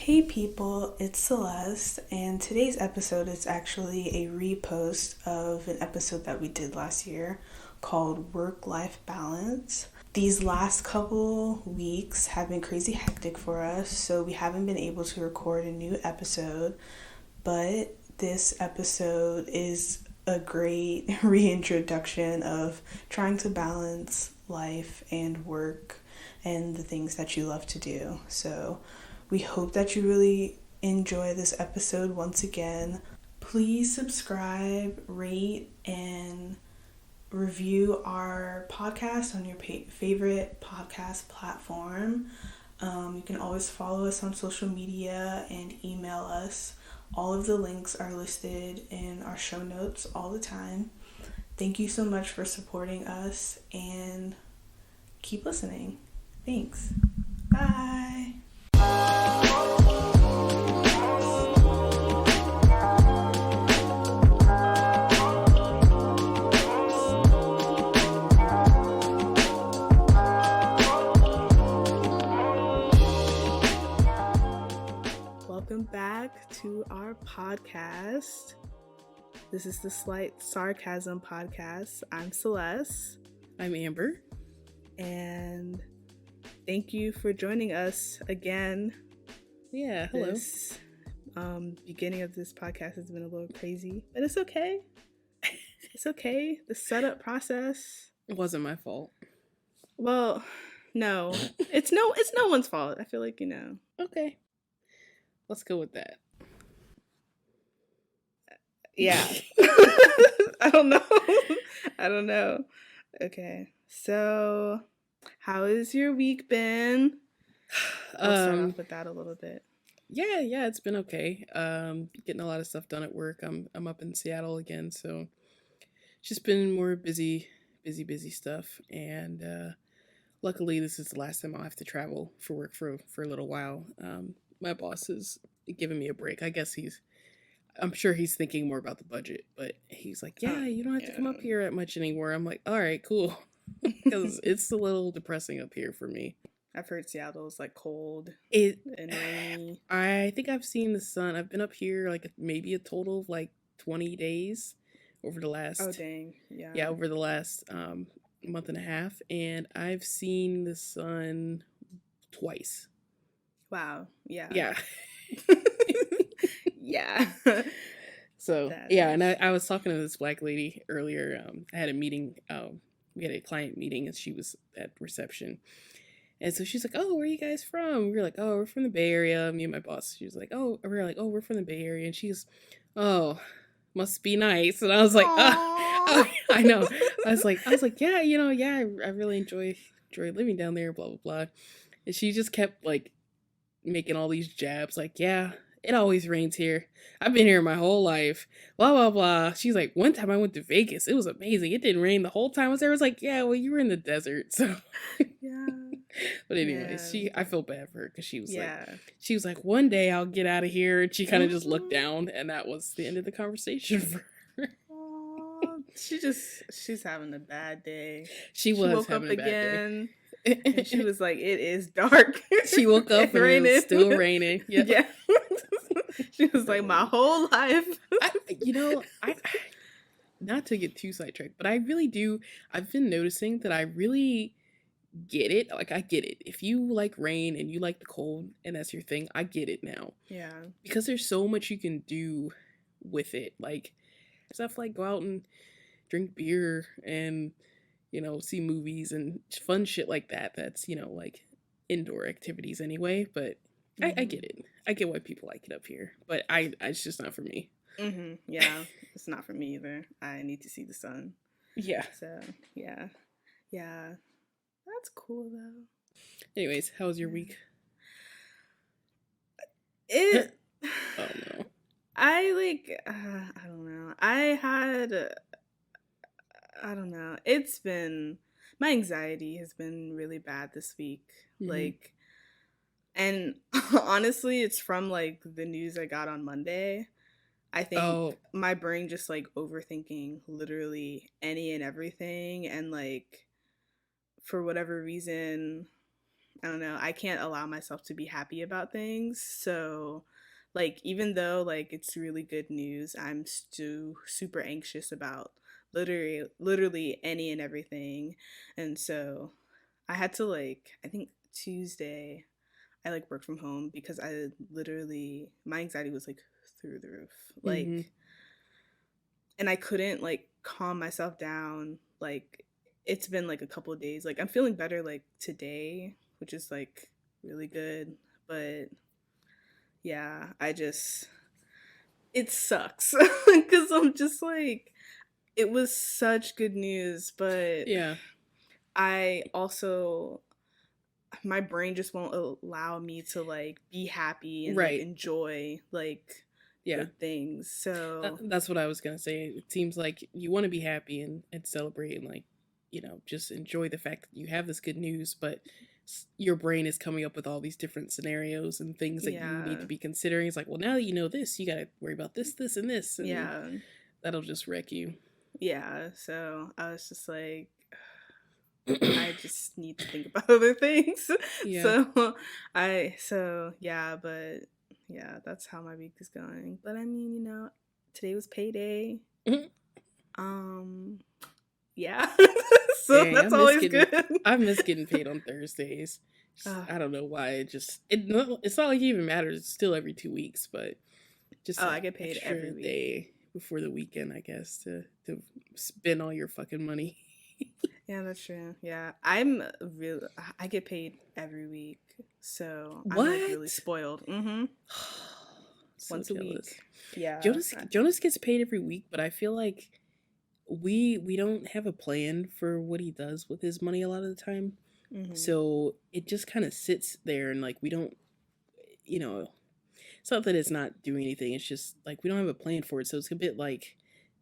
Hey people, it's Celeste, and today's episode is actually a repost of an episode that we did last year called Work-Life Balance. These last couple weeks have been crazy hectic for us, so we haven't been able to record a new episode, but this episode is a great reintroduction of trying to balance life and work and the things that you love to do. So we hope that you really enjoy this episode once again. Please subscribe, rate, and review our podcast on your favorite podcast platform. You can always follow us on social media and email us. All of the links are listed in our show notes all the time. Thank you so much for supporting us and keep listening. Thanks. Bye. Welcome back to our podcast. This is the Slight Sarcasm Podcast. I'm Celeste. I'm Amber. And thank you for joining us again. Yeah, hello. This beginning of this podcast has been a little crazy, but it's okay. It's okay. The setup process. It wasn't my fault. Well, no. It's no one's fault. I feel like, Okay. Let's go with that. Yeah. I don't know. Okay. So, how has your week been? We'll start off with that a little bit. Yeah, it's been okay. Getting a lot of stuff done at work. I'm up in Seattle again, so it's just been more busy stuff. And luckily, this is the last time I'll have to travel for work for a little while. My boss is giving me a break. I guess I'm sure he's thinking more about the budget, but he's like, yeah, you don't have to come up here that much anymore. I'm like, all right, cool. Because it's a little depressing up here for me. I've heard Seattle's like cold and rainy. I think I've seen the sun. I've been up here like maybe a total of like 20 days over the last. Oh dang, yeah. Yeah, over the last month and a half, and I've seen the sun twice. Wow. Yeah. Yeah. Yeah. So yeah, and I was talking to this black lady earlier. I had a meeting. We had a client meeting, and she was at reception. And so she's like, "Oh, where are you guys from?" We were like, "Oh, we're from the Bay Area." Me and my boss. She was like, "Oh," we were like, "Oh, we're from the Bay Area." And she's, "Oh, must be nice." And I was like, I know. I was like, yeah, I really enjoy living down there. Blah blah blah. And she just kept like making all these jabs, like, "Yeah, it always rains here. I've been here my whole life. Blah, blah, blah." She's like, "One time I went to Vegas. It was amazing. It didn't rain the whole time I was there." I was like, "Yeah, well, you were in the desert." So, yeah. But anyways, I feel bad for her because she was like, "One day I'll get out of here." And she kind of just looked down, and that was the end of the conversation for her. Aww, she's having a bad day. She was having a bad day. And she was like, "It is dark." She woke up and it was still raining. Yep. Yeah. She was like, "My whole life." I not to get too sidetracked, but I really do. I've been noticing that I really get it. Like, I get it. If you like rain and you like the cold and that's your thing, I get it now. Yeah. Because there's so much you can do with it. Like, stuff like go out and drink beer and see movies and fun shit like that. That's, like indoor activities anyway. But I get it. I get why people like it up here. But it's just not for me. Mm-hmm. Yeah, it's not for me either. I need to see the sun. Yeah. So, yeah. Yeah. That's cool, though. Anyways, how was your week? Oh, no. I don't know. I don't know. It's been, my anxiety has been really bad this week. Mm-hmm. And honestly, it's from the news I got on Monday. I think my brain just overthinking literally any and everything. And for whatever reason, I don't know, I can't allow myself to be happy about things. So like even though like it's really good news, I'm still super anxious about literally any and everything. And so I had to like, I think Tuesday I like worked from home because I literally, my anxiety was like through the roof. Mm-hmm. Like, and I couldn't like calm myself down. Like, it's been like a couple of days. Like, I'm feeling better like today, which is like really good. But yeah, it sucks because I'm just like, it was such good news, but Yeah. I also, my brain just won't allow me to like be happy and like Right. enjoy like good things. So that's what I was gonna say. It seems like you want to be happy and celebrate and like, you know, just enjoy the fact that you have this good news, but your brain is coming up with all these different scenarios and things that you need to be considering. It's like, well, now that you know this, you got to worry about this, this, and this. And that'll just wreck you. Yeah. So I was just like, I just need to think about other things. Yeah. But yeah, that's how my week is going. But I mean, you know, today was payday. Yeah. So dang, that's always good. I miss getting paid on Thursdays. I don't know why. It's not like it even matters. It's still every 2 weeks, but just I get paid every week. Day before the weekend, I guess, to spend all your fucking money. Yeah, that's true. Yeah, I get paid every week, so I'm like really spoiled. Mm-hmm. So once jealous. A week. Yeah. Jonas gets paid every week, but I feel like we don't have a plan for what he does with his money a lot of the time. Mm-hmm. So it just kind of sits there and like we don't, you know, it's not that it's not doing anything. It's just like we don't have a plan for it. So it's a bit like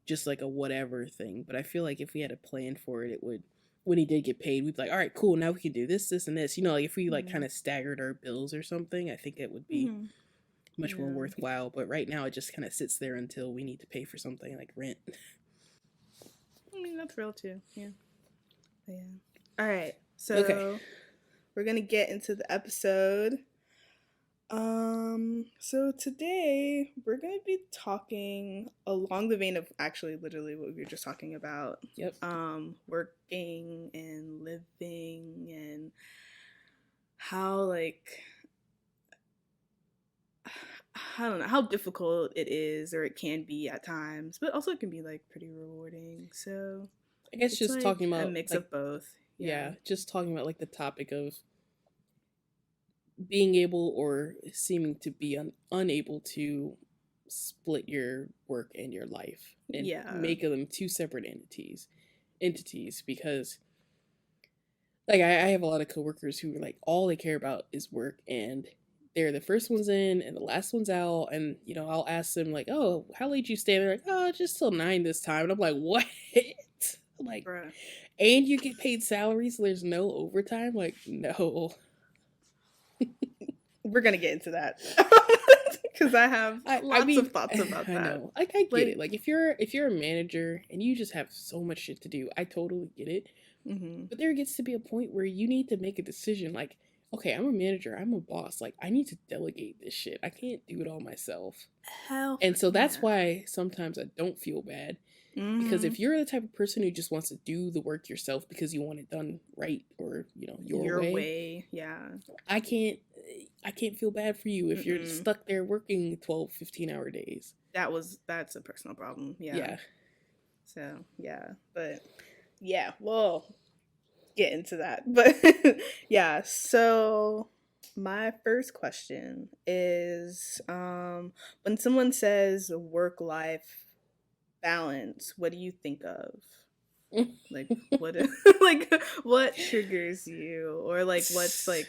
just like a whatever thing. But I feel like if we had a plan for it, it would, when he did get paid, we'd be like, all right, cool. Now we can do this, this, and this. You know, like if we like kind of staggered our bills or something, I think it would be much more worthwhile. But right now it just kind of sits there until we need to pay for something like rent. I mean, that's real too. Yeah. Yeah. All right. So we're going to get into the episode. So today we're going to be talking along the vein of actually literally what we were just talking about. Yep. Working and living and how like, I don't know how difficult it is or it can be at times, but also it can be like pretty rewarding. So I guess just like talking about a mix of both. Yeah, just talking about like the topic of being able or seeming to be unable to split your work and your life and make them two separate entities because like I have a lot of coworkers who are like all they care about is work and they're the first ones in and the last ones out, and you know I'll ask them like, oh, how late you stay? And they're like, oh, just till 9 this time, and I'm like, what? I'm like, bruh. And you get paid salary, so there's no overtime? Like, no. We're gonna get into that because I have lots of thoughts about that. I know. Like I get it. Like if you're a manager and you just have so much shit to do, I totally get it. Mm-hmm. But there gets to be a point where you need to make a decision. Like, okay, I'm a manager, I'm a boss. Like I need to delegate this shit. I can't do it all myself. And so that's why sometimes I don't feel bad. Mm-hmm. Because if you're the type of person who just wants to do the work yourself because you want it done right or, you know, your way. Yeah. I can't feel bad for you if you're stuck there working 12, 15-hour days. That's a personal problem. Yeah. Yeah. So, yeah. But, yeah, we'll get into that. But, yeah. So, my first question is when someone says work-life balance, what do you think of? Like what like what triggers you, or like what's like?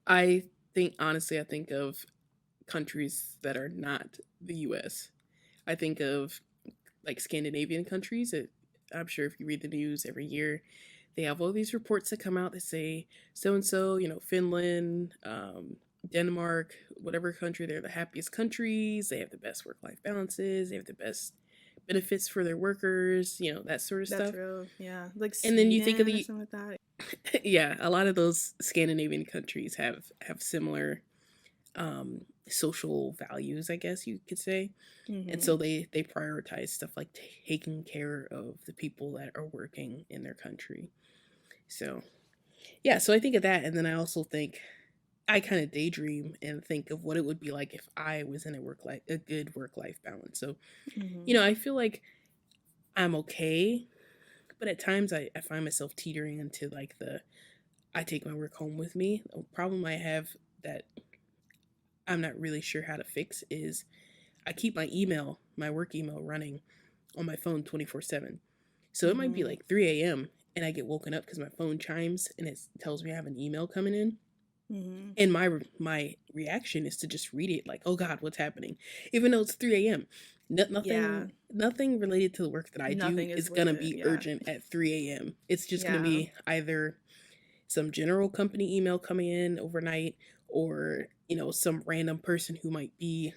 I think of countries that are not the US. I think of like Scandinavian countries. I'm sure if you read the news every year, they have all these reports that come out that say so and so, you know, Finland, Denmark, whatever country, they're the happiest countries. They have the best work-life balances. They have the best benefits for their workers. You know, that sort of stuff. That's real, yeah. Like, and then you think of the like that. Yeah, a lot of those Scandinavian countries have similar social values, I guess you could say. And so they prioritize stuff like taking care of the people that are working in their country. So yeah, so I think of that, and then I also think I kind of daydream and think of what it would be like if I was in a good work life balance. So I feel like I'm okay, but at times I find myself teetering into like I take my work home with me. A problem I have that I'm not really sure how to fix is I keep my work email running on my phone 24/7. So it might be like 3 a.m. and I get woken up because my phone chimes and it tells me I have an email coming in. And my reaction is to just read it like, oh God, what's happening? Even though it's 3 a.m. Nothing related to the work that I do is going to be urgent at 3 a.m. It's just going to be either some general company email coming in overnight or, some random person who might be,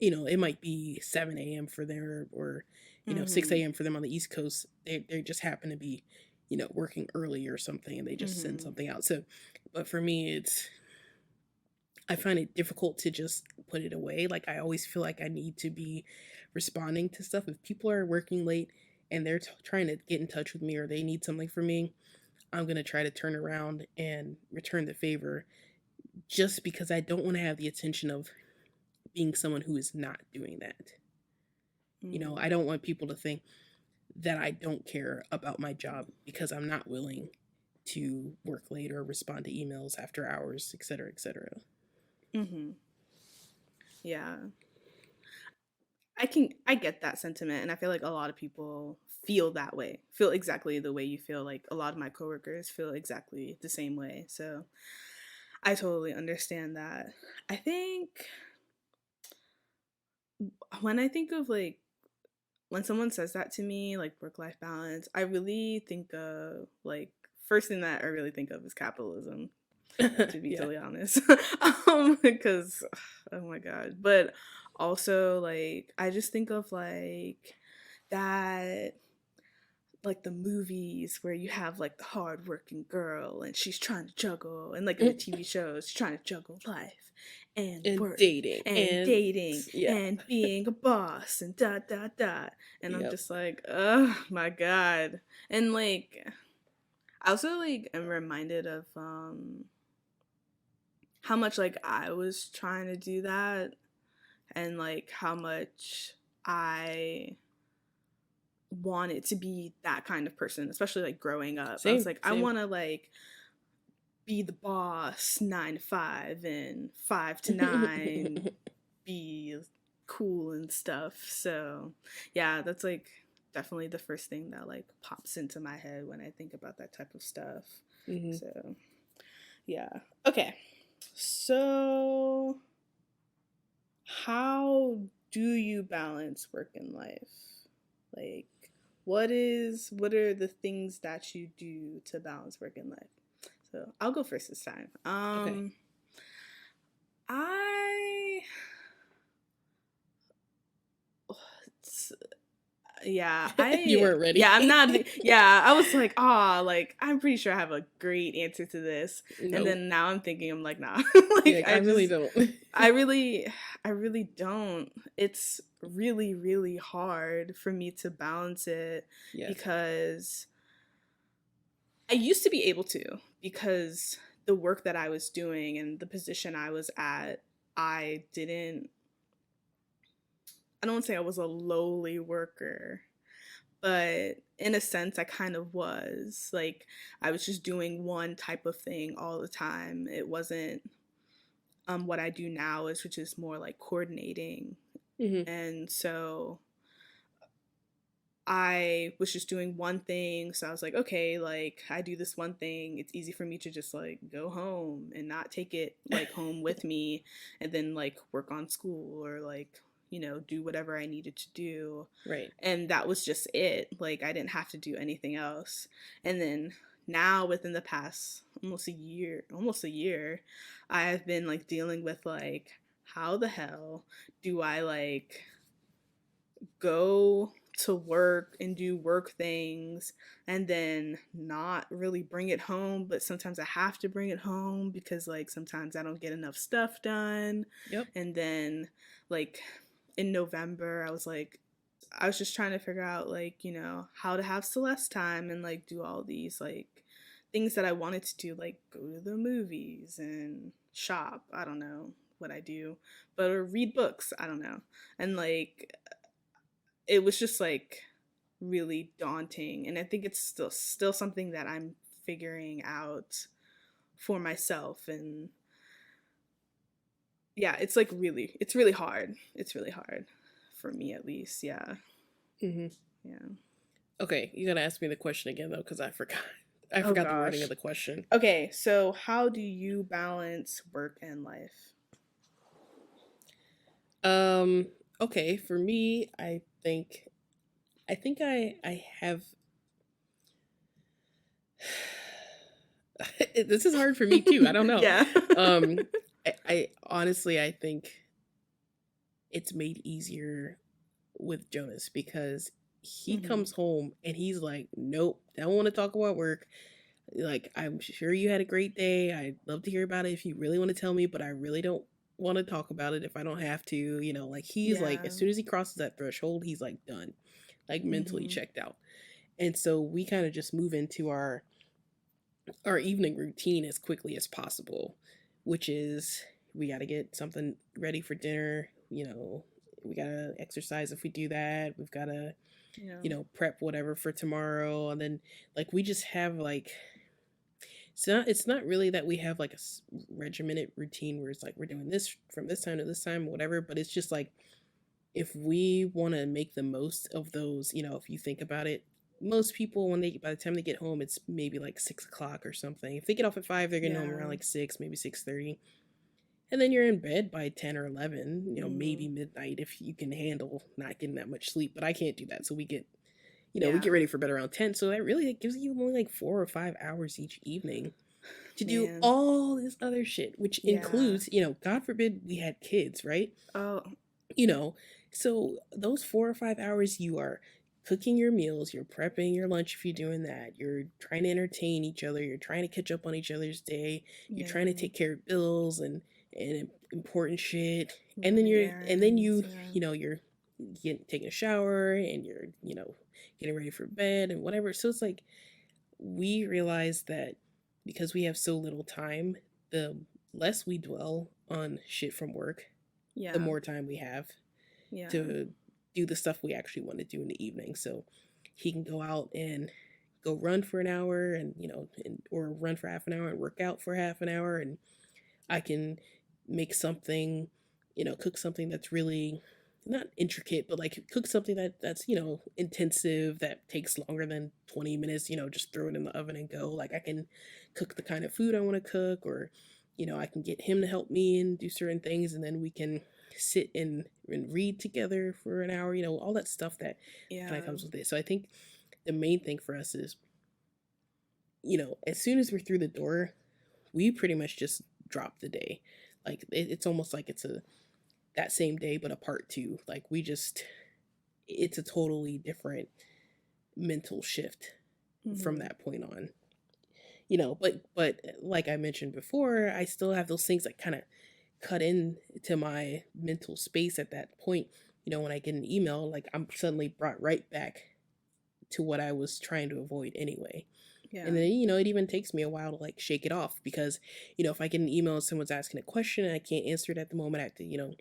it might be 7 a.m. for them or 6 a.m. for them on the East Coast. They just happen to be, working early or something and they just send something out. So, but for me, I find it difficult to just put it away. Like, I always feel like I need to be responding to stuff. If people are working late and they're trying to get in touch with me or they need something from me, I'm going to try to turn around and return the favor just because I don't want to have the attention of being someone who is not doing that. I don't want people to think that I don't care about my job because I'm not willing to work late or respond to emails after hours, et cetera, et cetera. Yeah. I get that sentiment, and I feel like a lot of people feel that way, feel exactly the way you feel. Like a lot of my coworkers feel exactly the same way. So I totally understand that. I think when I think of like when someone says that to me, like work-life balance, I really think of like first thing that I really think of is capitalism, to be totally honest. Because oh my God. But also like I just think of like that like the movies where you have like the hardworking girl and she's trying to juggle, and like in the TV shows, she's trying to juggle life and work dating and being a boss and dot dot dot. And I'm just like, oh my God. And like I also like am reminded of how much like I was trying to do that and like how much I wanted to be that kind of person, especially like growing up. I was like, I want to like be the boss 9 to 5 and 5 to 9 be cool and stuff. So yeah, that's like definitely the first thing that like pops into my head when I think about that type of stuff. So yeah. Okay, so how do you balance work and life? Like what are the things that you do to balance work and life? So I'll go first this time. Okay. You weren't ready. Yeah, I'm not. Yeah, I was like, like I'm pretty sure I have a great answer to this, and then now I'm thinking, I'm like, nah, like I really don't. I really don't. It's really, really hard for me to balance it because I used to be able to, because the work that I was doing and the position I was at, I don't want to say I was a lowly worker, but in a sense I kind of was. Like I was just doing one type of thing all the time. It wasn't what I do now which is more like coordinating. And so I was just doing one thing. So I was like, okay, like I do this one thing. It's easy for me to just like go home and not take it like home with me and then like work on school or like, do whatever I needed to do. Right. And that was just it. Like I didn't have to do anything else. And then now within the past almost a year, I have been like dealing with like, how the hell do I like go to work and do work things and then not really bring it home, but sometimes I have to bring it home because like sometimes I don't get enough stuff done. Yep. And then like in November I was just trying to figure out like, you know, how to have Celeste time and like do all these like things that I wanted to do, like go to the movies and shop. I don't know what I do, but or read books. I don't know. And like it was just like really daunting, and I think it's still something that I'm figuring out for myself. And yeah, it's like it's really hard. It's really hard for me, at least. Yeah. Mm-hmm. Yeah. Okay, you gotta ask me the question again though, because I forgot. I Oh, forgot the gosh. wording of the question. Okay, so how do you balance work and life? Okay, for me, I think I have this is hard for me too. I don't know. Yeah. I honestly I think it's made easier with Jonas because he comes home and he's like, nope, don't want to talk about work. Like, I'm sure you had a great day. I'd love to hear about it if you really want to tell me, but I really don't want to talk about it if I don't have to. You know, like he's like, as soon as he crosses that threshold, he's like done, like mentally checked out. And so we kind of just move into our evening routine as quickly as possible, which is we got to get something ready for dinner. You know, we got to exercise if we do that. We've got to, you know, prep whatever for tomorrow. And then like we just have like, it's not really that we have like a regimented routine where it's like we're doing this from this time to this time, whatever, but it's just like if we want to make the most of those, you know, if you think about it, most people by the time they get home, it's maybe like 6 o'clock or something. If they get off at 5, they're getting home around like 6, maybe 6:30, and then you're in bed by 10 or 11. You know, maybe midnight if you can handle not getting that much sleep. But I can't do that, so we get, you know, we get ready for bed around 10. So that really gives you only like 4 or 5 hours each evening to do all this other shit, which includes, you know, God forbid we had kids, right? Oh, you know, so those 4 or 5 hours you are cooking your meals, you're prepping your lunch if you're doing that, you're trying to entertain each other, you're trying to catch up on each other's day, you're trying to take care of bills and important shit, and then you know, you're taking a shower and you're, you know, getting ready for bed and whatever. So it's like we realize that because we have so little time, the less we dwell on shit from work, the more time we have to do the stuff we actually want to do in the evening. So he can go out and go run for an hour and, you know, or run for half an hour and work out for half an hour. And I can make something, you know, cook something that's really not intricate, but like cook something that's, you know, intensive, that takes longer than 20 minutes, you know, just throw it in the oven and go. Like I can cook the kind of food I want to cook, or, you know, I can get him to help me and do certain things, and then we can sit and read together for an hour, you know, all that stuff that kind of comes with it. So I think the main thing for us is, you know, as soon as we're through the door, we pretty much just drop the day. Like it's almost like it's that same day but a part two. Like it's a totally different mental shift from that point on. You know, but like I mentioned before, I still have those things that kind of cut into my mental space at that point. You know, when I get an email, like I'm suddenly brought right back to what I was trying to avoid anyway. And then, you know, it even takes me a while to like shake it off because, you know, if I get an email and someone's asking a question and I can't answer it at the moment, I have to, you know,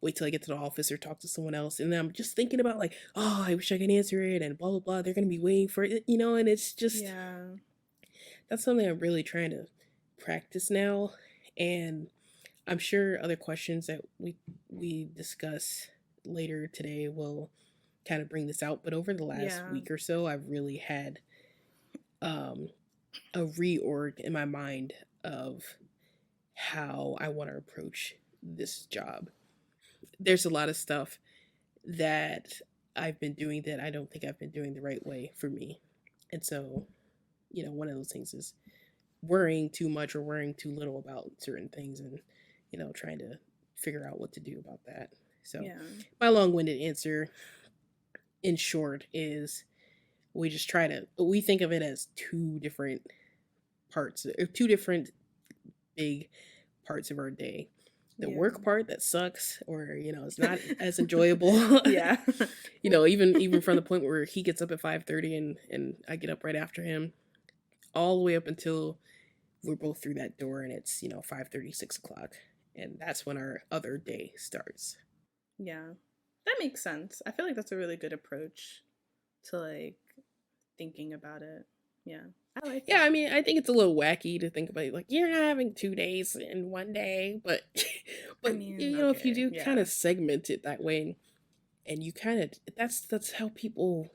wait till I get to the office or talk to someone else. And then I'm just thinking about like, oh, I wish I could answer it and blah, blah, blah. They're going to be waiting for it, you know, and it's just, that's something I'm really trying to practice now. And I'm sure other questions that we discuss later today will kind of bring this out. But over the last week or so, I've really had a reorg in my mind of how I want to approach this job. There's a lot of stuff that I've been doing that I don't think I've been doing the right way for me. And so, you know, one of those things is worrying too much or worrying too little about certain things, and, you know, trying to figure out what to do about that. So my long-winded answer in short, is we think of it as two different parts, or two different big parts of our day. The work part that sucks, or is not as enjoyable. Yeah. Even from the point where he gets up at 5:30 and I get up right after him, all the way up until we're both through that door and it's 5:30, 6 o'clock, and that's when our other day starts. Yeah, that makes sense. I feel like that's a really good approach to like thinking about it. Yeah, I like that. I mean, I think it's a little wacky to think about, like, you're not having 2 days in one day, but I mean, if you do kind of segment it that way, and you kind of, that's how people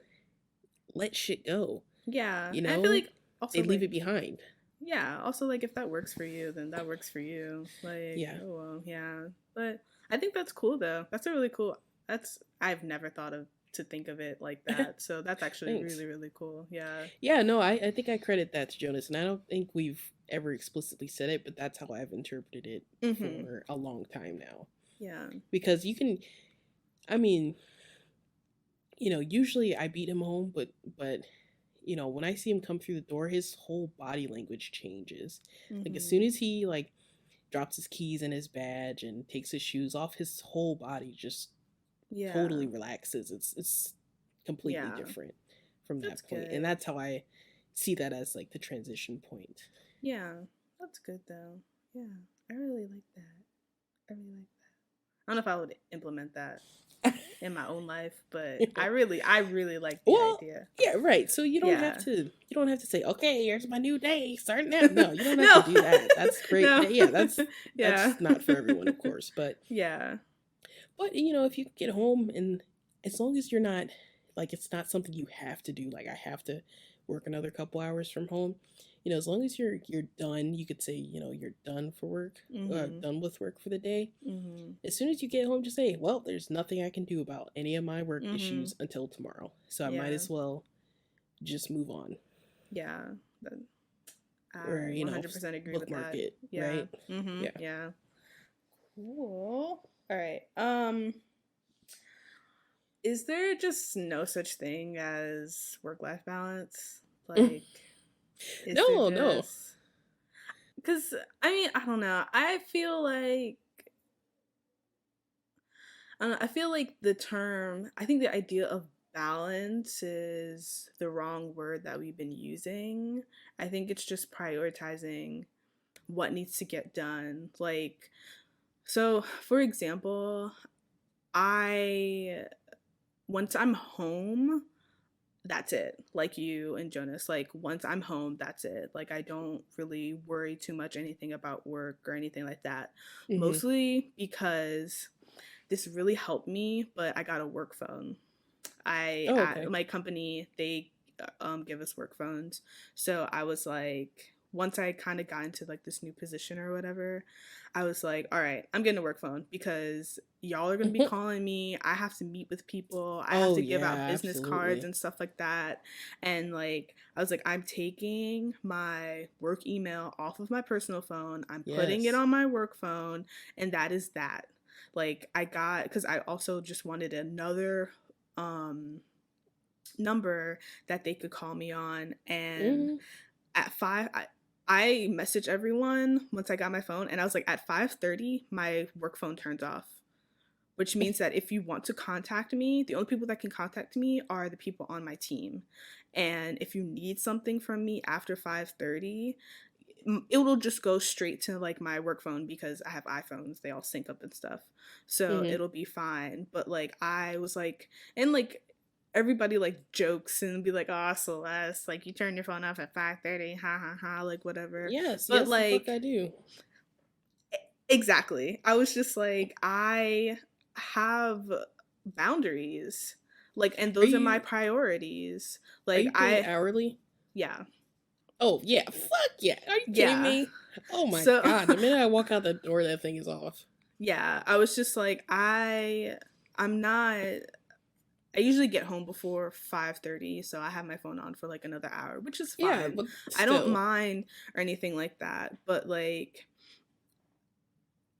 let shit go. Yeah, I feel like also they leave it behind. Yeah, also, like, if that works for you, then that works for you. Like, yeah. Oh, well, yeah. But I think that's cool, though. That's a really cool, I've never thought to think of it like that. So that's actually really, really cool. Yeah. Yeah, no, I think I credit that to Jonas, and I don't think we've ever explicitly said it, but that's how I've interpreted it for a long time now. Yeah. Because you can, I mean, usually I beat him home, but when I see him come through the door, his whole body language changes. Like, as soon as he, like, drops his keys and his badge and takes his shoes off, his whole body just totally relaxes. It's completely different from that point. Good. And that's how I see that as, like, the transition point. Yeah, that's good, though. Yeah, I really like that. I don't know if I would implement that in my own life, but I really like the idea. Yeah, right. So you don't have to say, okay, here's my new day starting now. No, you don't have to do that. That's great. No. Yeah, that's not for everyone, of course, but yeah. But if you get home, and as long as you're not, like, it's not something you have to do, like, I have to work another couple hours from home. As long as you're done, you could say, you're done for work, done with work for the day. As soon as you get home, just say, well, there's nothing I can do about any of my work issues until tomorrow. So I might as well just move on. Yeah. I 100% agree with that. It, yeah. Right? Yeah. Cool. All right. Is there just no such thing as work-life balance? Like... No. Because, I mean, I don't know. I feel like the term, I think the idea of balance is the wrong word that we've been using. I think it's just prioritizing what needs to get done. Like, so, for example, once I'm home, that's it. Like you and Jonas, like, once I'm home, that's it. Like, I don't really worry too much anything about work or anything like that. Mostly because this really helped me, but I got a work phone. At my company, they give us work phones. So I was like, once I kind of got into like this new position or whatever, I was like, all right, I'm getting a work phone because y'all are going to be calling me. I have to meet with people. I have to give out business cards and stuff like that. And like, I was like, I'm taking my work email off of my personal phone. I'm putting it on my work phone. And that is that. Like, because I also just wanted another number that they could call me on. And at 5, I messaged everyone once I got my phone, and I was like, at 5:30, my work phone turns off, which means that if you want to contact me, the only people that can contact me are the people on my team. And if you need something from me after 5:30, it will just go straight to like my work phone because I have iPhones. They all sync up and stuff. So it'll be fine. But like, I was like, and like, everybody like jokes and be like, oh, Celeste, like, you turn your phone off at 5:30, ha ha ha, like, whatever. But like, the fuck I do. Exactly. I was just like, I have boundaries, like, and those are my priorities. Like, are you hourly? Yeah. Oh yeah, fuck yeah. Are you kidding me? Oh my god, the minute I walk out the door, that thing is off. Yeah, I was just like, I usually get home before 5:30, so I have my phone on for like another hour, which is fine. Yeah, but I don't mind or anything like that. But like,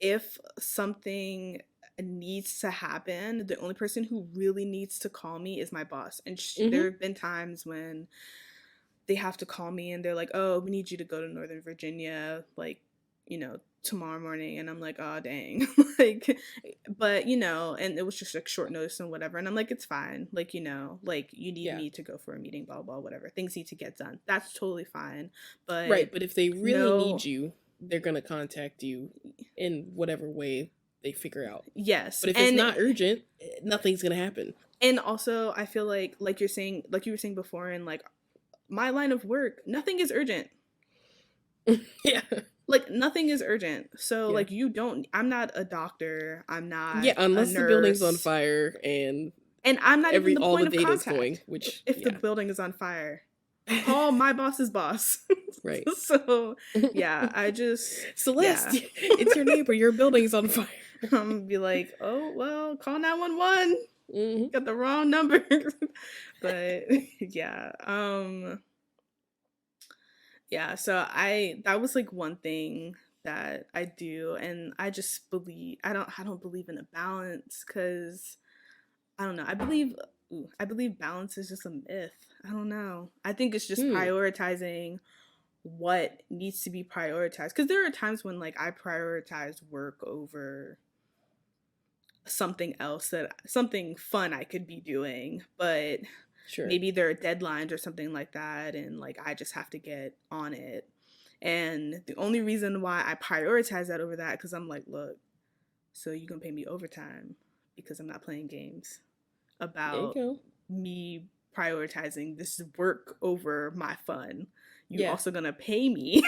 if something needs to happen, the only person who really needs to call me is my boss. And there have been times when they have to call me and they're like, oh, we need you to go to Northern Virginia, like, you know, tomorrow morning. And I'm like, oh, dang. Like, but, you know, and it was just like short notice and whatever. And I'm like, it's fine. Like, you know, like you need me to go for a meeting, blah, blah, whatever. Things need to get done. That's totally fine. But right. But if they really need you, they're going to contact you in whatever way they figure out. Yes. But if it's not urgent, nothing's going to happen. And also, I feel like you were saying before, and like my line of work, nothing is urgent. Yeah. Like, nothing is urgent. So, like, I'm not a doctor. I'm not unless a the building's on fire and I'm not even the point of contact. Going, which, if the building is on fire, call my boss's boss. Right. So, yeah, I just... Celeste, it's your neighbor. Your building's on fire. I'm going to be like, oh, well, call 911. Got the wrong number. But, yeah. Yeah, so that was like one thing that I do, and I just believe I don't believe in a balance, because I don't know. I believe balance is just a myth. I don't know. I think it's just prioritizing what needs to be prioritized, because there are times when like I prioritize work over something else, something fun I could be doing, but maybe there are deadlines or something like that, and like I just have to get on it. And the only reason why I prioritize that over that, because I'm like, look, so you're gonna pay me overtime because I'm not playing games about me prioritizing this work over my fun. You're also gonna pay me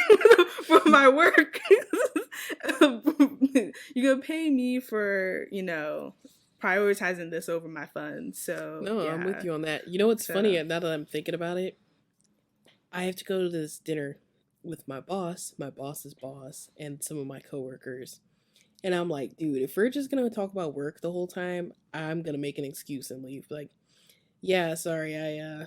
for my work. You're gonna pay me for, you know, prioritizing this over my fun. So no, I'm with you on that. You know what's funny, now that I'm thinking about it, I have to go to this dinner with my boss's boss, and some of my coworkers, and I'm like, dude, if we're just gonna talk about work the whole time, I'm gonna make an excuse and leave. Like, yeah, sorry, I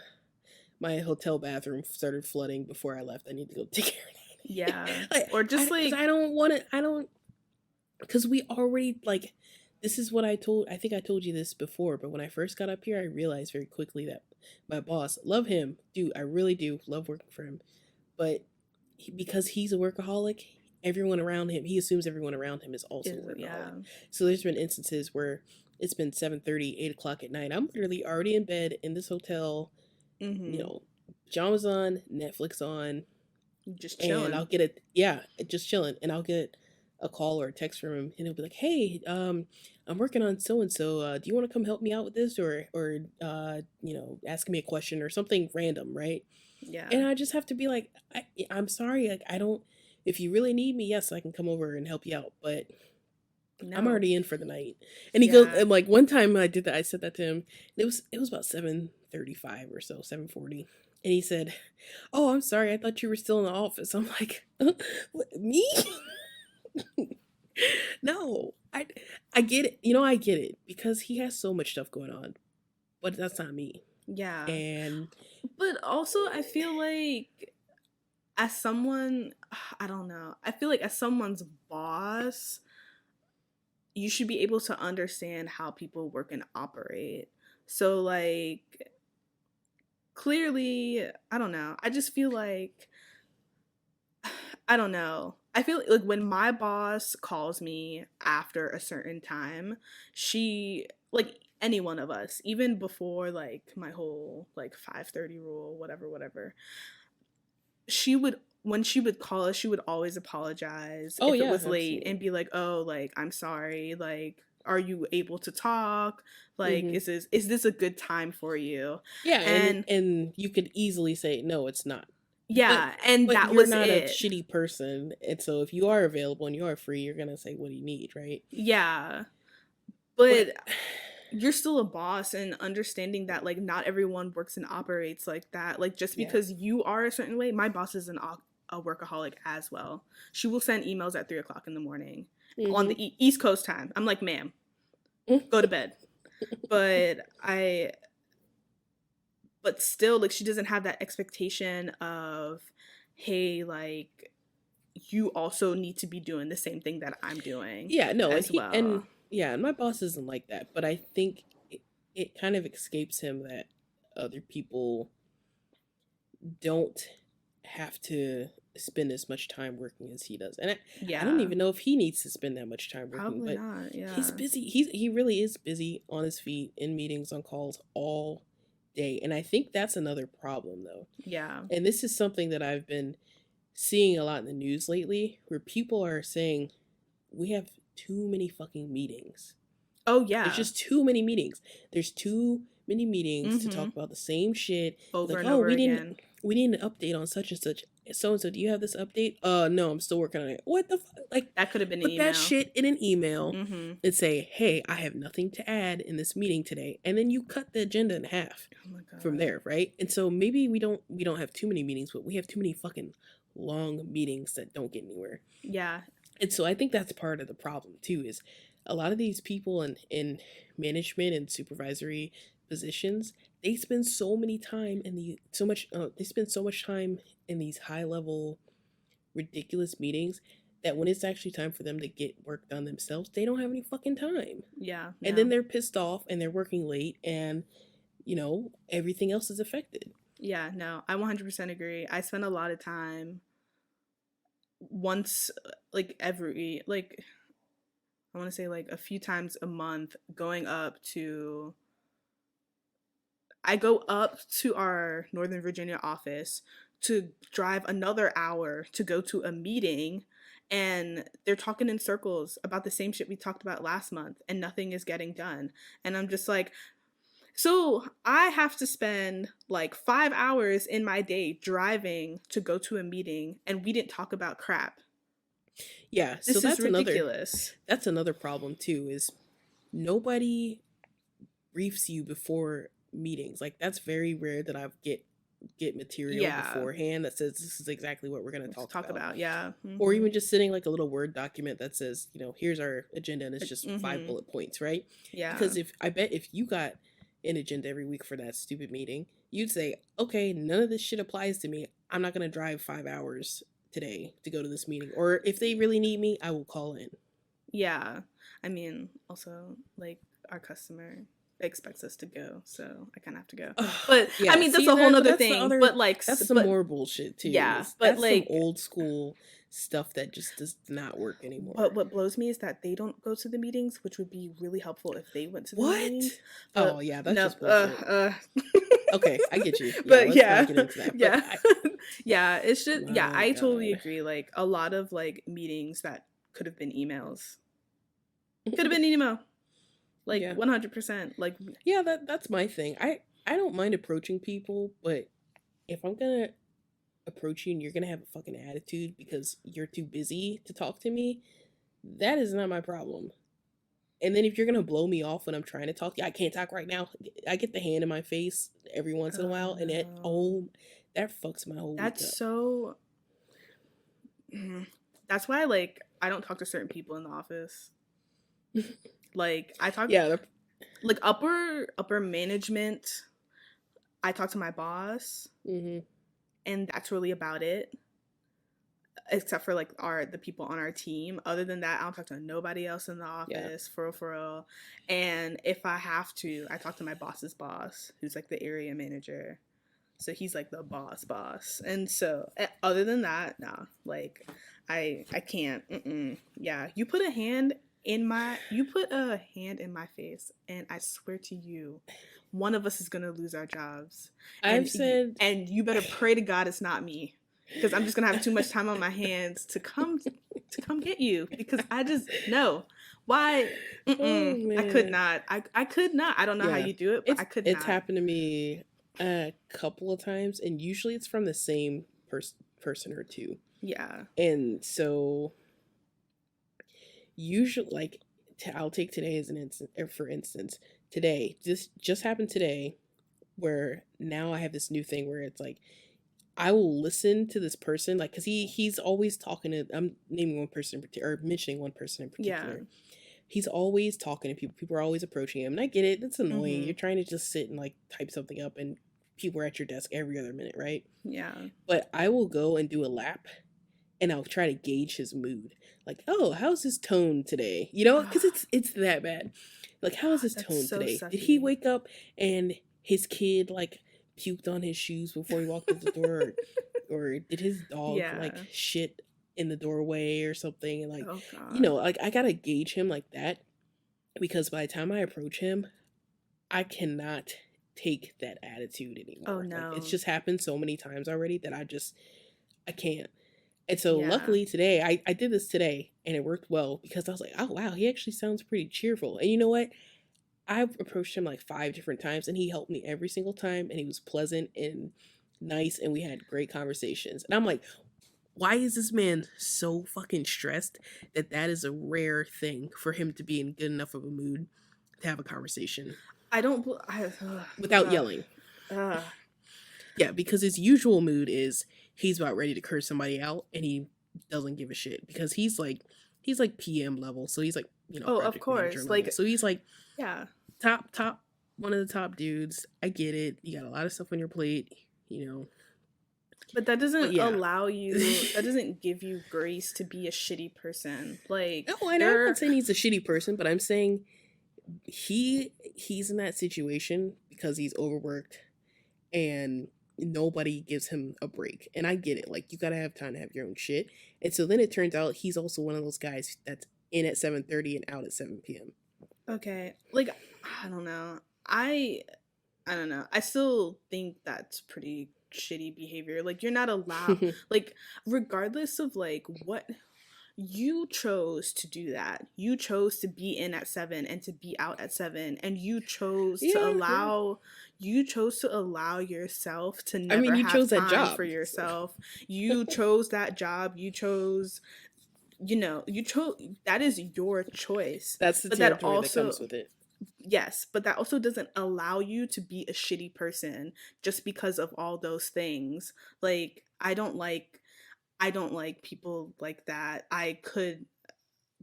my hotel bathroom started flooding before I left. I need to go take care of that. Yeah. Or just I don't, because we already, like, this is what I think I told you this before, but when I first got up here, I realized very quickly that my boss, love him, dude, I really do love working for him, but because he's a workaholic, everyone around him, he assumes everyone around him is also a workaholic. Yeah. So there's been instances where it's been 7:30, 8 o'clock at night. I'm literally already in bed in this hotel, you know, pajamas on, Netflix on, just chilling. And I'll get just chilling, and I'll get a call or a text from him, and he'll be like, hey, I'm working on so-and-so, do you want to come help me out with this, or you know, ask me a question or something random, right? Yeah. And I just have to be like, I'm sorry, like, I don't, if you really need me, yes, I can come over and help you out, but no. I'm already in for the night. And he goes, and like one time I did that, I said that to him, it was about 7:35 or so, 7:40. And he said, oh, I'm sorry, I thought you were still in the office. I'm like, me? No, I get it. You know, I get it, because he has so much stuff going on, but that's not me. Yeah. But also, I feel like as someone, I don't know, I feel like as someone's boss, you should be able to understand how people work and operate. So like, clearly, I don't know, I just feel like, I don't know, I feel like when my boss calls me after a certain time, she, like, any one of us, even before like my whole like 5:30 rule, whatever, when she would call us, she would always apologize if it was late, and be like, oh, like, I'm sorry, like, are you able to talk? Like, is this a good time for you? Yeah, and you could easily say, no, it's not. Yeah, but that was not a shitty person, and so if you are available and you are free, you're gonna say, what do you need, right? Yeah, but you're still a boss, and understanding that like not everyone works and operates like that. Like, just because you are a certain way, my boss is a workaholic as well. She will send emails at 3 o'clock in the morning on the East Coast time. I'm like, ma'am, go to bed. But still, like, she doesn't have that expectation of, hey, like, you also need to be doing the same thing that I'm doing. Yeah, no, as well. And Yeah, and my boss isn't like that, but I think it kind of escapes him that other people don't have to spend as much time working as he does. And I don't even know if he needs to spend that much time working, Probably but not. Yeah. he's busy. He really is busy on his feet, in meetings, on calls all day. And I think that's another problem, though. Yeah. And this is something that I've been seeing a lot in the news lately, where people are saying we have too many fucking meetings. Oh yeah. There's just too many meetings. There's too many meetings to talk about the same shit. Over and over again. We need an update on such and such. So and so, do you have this update? No, I'm still working on it. What the fuck? Like, that could have been an email. Put that shit in an email and say, hey, I have nothing to add in this meeting today. And then you cut the agenda in half from there, right? And so maybe we don't have too many meetings, but we have too many fucking long meetings that don't get anywhere. Yeah. And so I think that's part of the problem too, is a lot of these people in management and supervisory positions, they spend so much time in these high level ridiculous meetings that when it's actually time for them to get work done themselves, they don't have any fucking time. Yeah. And then they're pissed off and they're working late and everything else is affected. Yeah, no, I 100% agree. I spend a lot of time once, like every, like, I want to say like a few times a month I go up to our Northern Virginia office to drive another hour to go to a meeting, and they're talking in circles about the same shit we talked about last month and nothing is getting done. And I'm just like, so I have to spend like 5 hours in my day driving to go to a meeting and we didn't talk about crap. Yeah, so that's ridiculous. That's another problem too, is nobody briefs you before meetings. Like, that's very rare that I get material beforehand that says this is exactly what we're going to talk about. Yeah. Or even just sitting like a little Word document that says, here's our agenda and it's just 5 bullet points, right? Yeah. Because if you got an agenda every week for that stupid meeting, you'd say, okay, none of this shit applies to me. I'm not going to drive 5 hours today to go to this meeting. Or if they really need me, I will call in. Yeah. I mean, also, like, our customer expects us to go, so I kind of have to go. But yeah, I mean, that's a whole nother thing. But like, that's some more bullshit too. Yeah, but that's like some old school stuff that just does not work anymore. But what blows me is that they don't go to the meetings, which would be really helpful if they went to the meetings. Oh yeah, that's just bullshit. Okay, I get you. But yeah, get into that. Yeah, yeah, it's just I totally agree. Like, a lot of like meetings that could have been emails, could have been email. Like 100%. Like, yeah, that's my thing. I don't mind approaching people, but if I'm gonna approach you and you're gonna have a fucking attitude because you're too busy to talk to me, that is not my problem. And then if you're gonna blow me off when I'm trying to talk to you, I can't talk right now. I get the hand in my face every once in a while, and that fucks my whole week up. So that's why, like, I don't talk to certain people in the office. Like, I talk, like upper management. I talk to my boss, and that's really about it. Except for like the people on our team. Other than that, I don't talk to nobody else in the office, for real. And if I have to, I talk to my boss's boss, who's like the area manager. So he's like the boss. And so other than that, nah, like I can't. Yeah, you put a hand in my face, and I swear to you, one of us is gonna lose our jobs. And you better pray to God it's not me, because I'm just gonna have too much time on my hands to come get you, because I just know why. I could not. I could not. I don't know how you do it, but I could not. It's happened to me a couple of times, and usually it's from the same person or two. Yeah. And so usually, like, I'll take today as an instance. For instance, today just happened today, where now I have this new thing where it's like I will listen to this person, like, because he's always talking to. I'm naming one person or mentioning one person in particular. Yeah. He's always talking to people. People are always approaching him, and I get it. It's annoying. You're trying to just sit and like type something up, and people are at your desk every other minute, right? Yeah. But I will go and do a lap and I'll try to gauge his mood. Like, oh, how's his tone today? You know, because it's that bad. Like, how's his tone so today? sucky. Did he wake up and his kid like puked on his shoes before he walked out the door, or did his dog like shit in the doorway or something? And like, you know, like I gotta gauge him like that, because by the time I approach him, I cannot take that attitude anymore. Oh no, like, it's just happened so many times already that I can't. And so luckily today, I did this today and it worked well, because I was like, oh wow, he actually sounds pretty cheerful. And you know what? I approached him like 5 different times and he helped me every single time, and he was pleasant and nice, and we had great conversations. And I'm like, why is this man so fucking stressed that is a rare thing for him to be in good enough of a mood to have a conversation? Without yelling. Yeah, because his usual mood is he's about ready to curse somebody out, and he doesn't give a shit, because he's like PM level, so he's like, you know, of course, like, so he's like, top one of the top dudes. I get it, you got a lot of stuff on your plate, you know, but that doesn't allow you, that doesn't give you grace to be a shitty person. Like, no, and I'm not saying he's a shitty person, but I'm saying he's in that situation because he's overworked and nobody gives him a break. And I get it, like, you gotta have time to have your own shit. And so then it turns out he's also one of those guys that's in at 7:30 and out at 7 p.m. Okay, like, I don't know, I don't know, I still think that's pretty shitty behavior. Like, you're not allowed like, regardless of like what, you chose to do that. You chose to be in at 7 and to be out at 7, and you chose to allow yourself to never you have chose time that job for yourself. You chose that job. You chose, you know, that is your choice. That's the territory that comes with it. Yes, but that also doesn't allow you to be a shitty person just because of all those things. Like, I don't like people like that.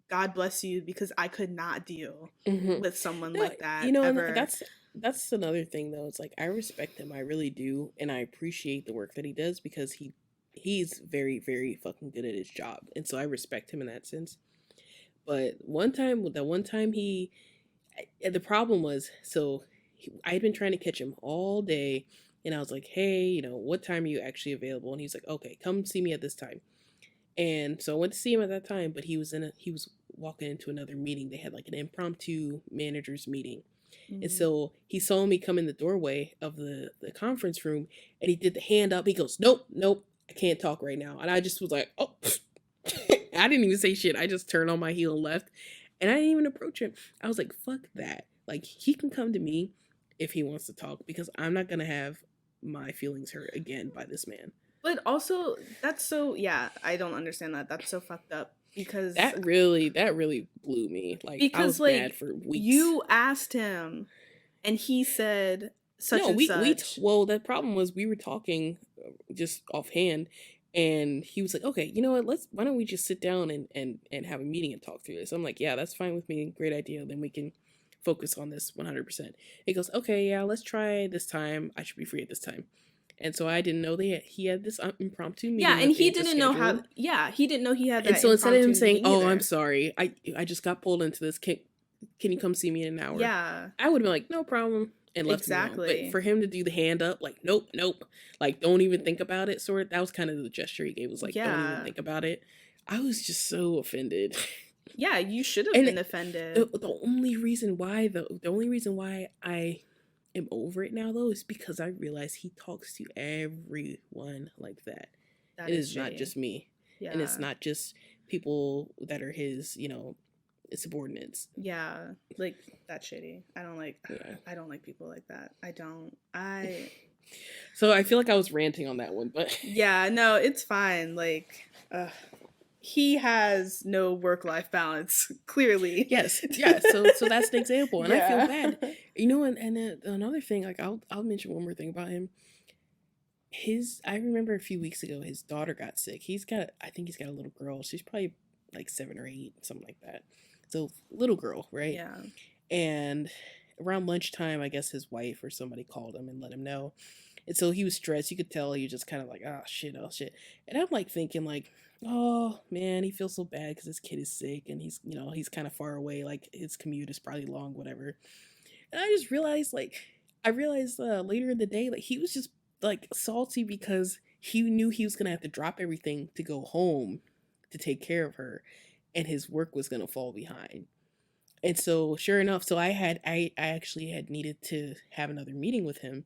God bless you, because I could not deal with someone like that. You know, ever. That's another thing though. It's like, I respect him, I really do, and I appreciate the work that he does, because he's very, very fucking good at his job, and so I respect him in that sense. But the one time the problem was, so I had been trying to catch him all day. And I was like, hey, you know, what time are you actually available? And he's like, okay, come see me at this time. And so I went to see him at that time, but he was walking into another meeting. They had like an impromptu managers meeting. Mm-hmm. And so he saw me come in the doorway of the conference room, and he did the hand up. He goes, nope, I can't talk right now. And I just was like, oh, I didn't even say shit. I just turned on my heel and left. And I didn't even approach him. I was like, fuck that. Like, he can come to me if he wants to talk, because I'm not going to have my feelings hurt again by this man. But also, that's so, I don't understand that. That's so fucked up, because that really blew me. Like, because, I was mad for weeks. You asked him and he said such and such. Well, the problem was, we were talking just offhand, and he was like, okay, you know what, why don't we just sit down and have a meeting and talk through this? I'm like, yeah, that's fine with me, great idea, then we can focus on this 100%. He goes, okay, yeah, let's try this time. I should be free at this time. And so I didn't know he had this impromptu meeting. Yeah, and he didn't know how. Yeah, he didn't know he had that. And so instead of him saying, "Oh, I'm sorry, I just got pulled into this. Can you come see me in an hour?" Yeah, I would have been like, "No problem," and left him alone. But for him to do the hand up, like, nope, like, don't even think about it. Sort of. That was kind of the gesture he gave. Was like, don't even think about it. I was just so offended. Yeah, you should have been offended. The only reason why I am over it now, though, is because I realize he talks to everyone like that. It is not just me. Yeah. And it's not just people that are his, you know, subordinates. Yeah, like, that's shitty. I don't like people like that. So I feel like I was ranting on that one, but yeah, no, it's fine. Like, he has no work-life balance, clearly. Yes, yeah. So that's an example, and I feel bad. You know, and then another thing, like, I'll mention one more thing about him. I remember a few weeks ago, his daughter got sick. I think he's got a little girl. She's probably like 7 or 8, something like that. So, little girl, right? Yeah. And around lunchtime, I guess his wife or somebody called him and let him know. And so he was stressed. You could tell he was just kind of like, oh shit. And I'm like thinking, like, oh man, he feels so bad because his kid is sick and he's kind of far away. Like his commute is probably long, whatever. And I just realized, later in the day, like he was just like salty because he knew he was gonna have to drop everything to go home to take care of her, and his work was gonna fall behind. And so, sure enough, I actually had needed to have another meeting with him,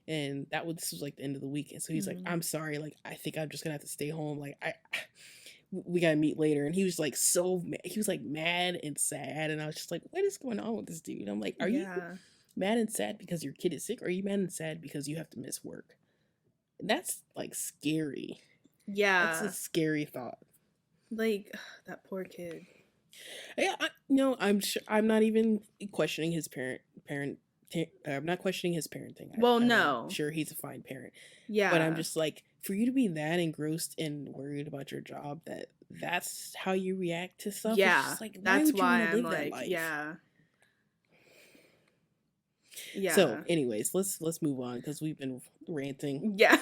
and this was like the end of the week. And so he's like, "I'm sorry, like I think I'm just gonna have to stay home. Like we gotta meet later." And he was like he was like mad and sad, and I was just like, "What is going on with this dude?" I'm like, "Are you mad and sad because your kid is sick, or are you mad and sad because you have to miss work?" And that's like scary. Yeah, that's a scary thought. Like that poor kid. Yeah, I'm not even questioning his I'm not questioning his parenting. I'm sure he's a fine parent. Yeah, but I'm just like, for you to be that engrossed and worried about your job that's how you react to stuff. Yeah, it's just like, that's why I'm like, yeah. So, anyways, let's move on because we've been ranting. Yeah.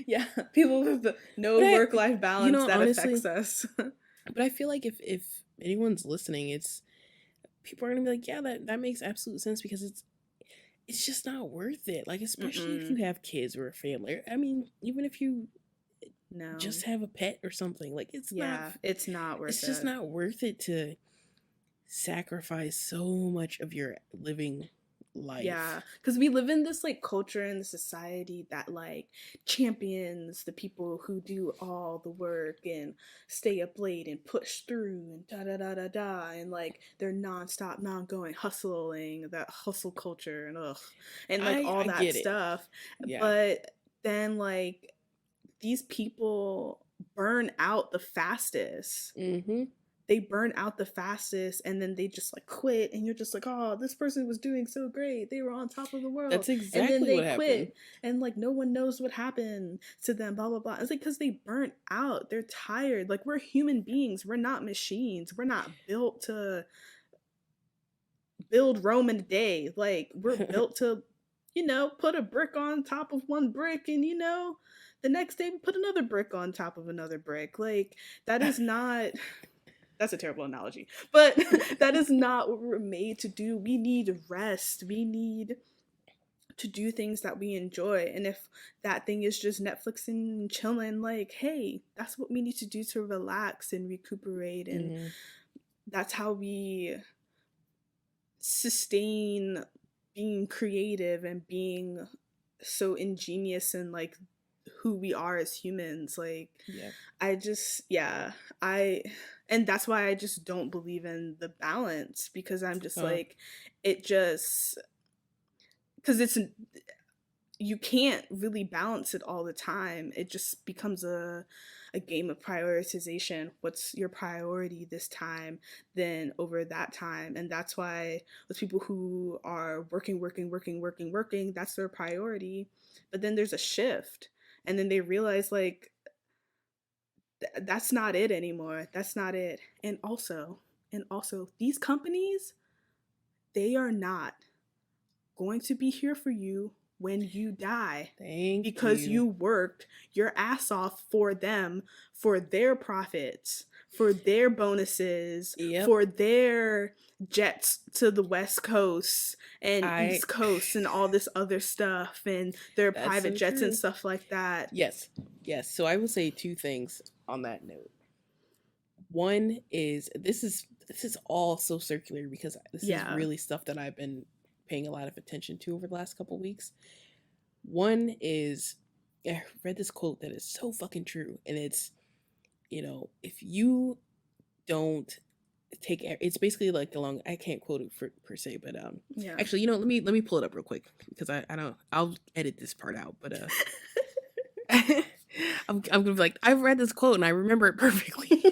Yeah. People with no work-life balance that honestly affects us. But I feel like if anyone's listening, people are gonna be like, yeah, that makes absolute sense, because it's just not worth it. Like, especially if you have kids or a family. I mean, even if you just have a pet or something, like it's not worth it. It's just not worth it to sacrifice so much of your living life. Yeah, because we live in this like culture and society that like champions the people who do all the work and stay up late and push through and da da da da da, and like they're nonstop, non-going hustling, that hustle culture and like all that stuff. Yeah. But then like these people burn out the fastest. They burn out the fastest, and then they just like quit, and you're just like, oh, this person was doing so great, they were on top of the world. That's exactly what happened. And then they quit, and like no one knows what happened to them, blah blah blah. It's like because they burnt out, they're tired. Like, we're human beings, we're not machines, we're not built to build Rome in a day. Like, we're built to put a brick on top of one brick, and the next day we put another brick on top of another brick. Like, that is not that's a terrible analogy, but that is not what we're made to do. We need rest. We need to do things that we enjoy. And if that thing is just Netflix and chilling, like, hey, that's what we need to do to relax and recuperate. And that's how we sustain being creative and being so ingenious and like who we are as humans. Like, and that's why I just don't believe in the balance, because I'm just like, because you can't really balance it all the time. It just becomes a game of prioritization. What's your priority this time then over that time? And that's why with people who are working, that's their priority. But then there's a shift, and then they realize like, that's not it anymore. That's not it. And also, these companies, they are not going to be here for you when you die. Because you worked your ass off for them, for their profits, for their bonuses, for their jets to the West Coast and East Coast and all this other stuff, and their private jets and stuff like that. Yes. So I will say two things on that note. One is, this is all so circular, because this is really stuff that I've been paying a lot of attention to over the last couple of weeks. One is, I read this quote that is so fucking true, and it's, if you don't take, it's basically like along, I can't quote it per se, but actually, let me pull it up real quick, because I'll edit this part out, but I'm gonna be like, I've read this quote and I remember it perfectly.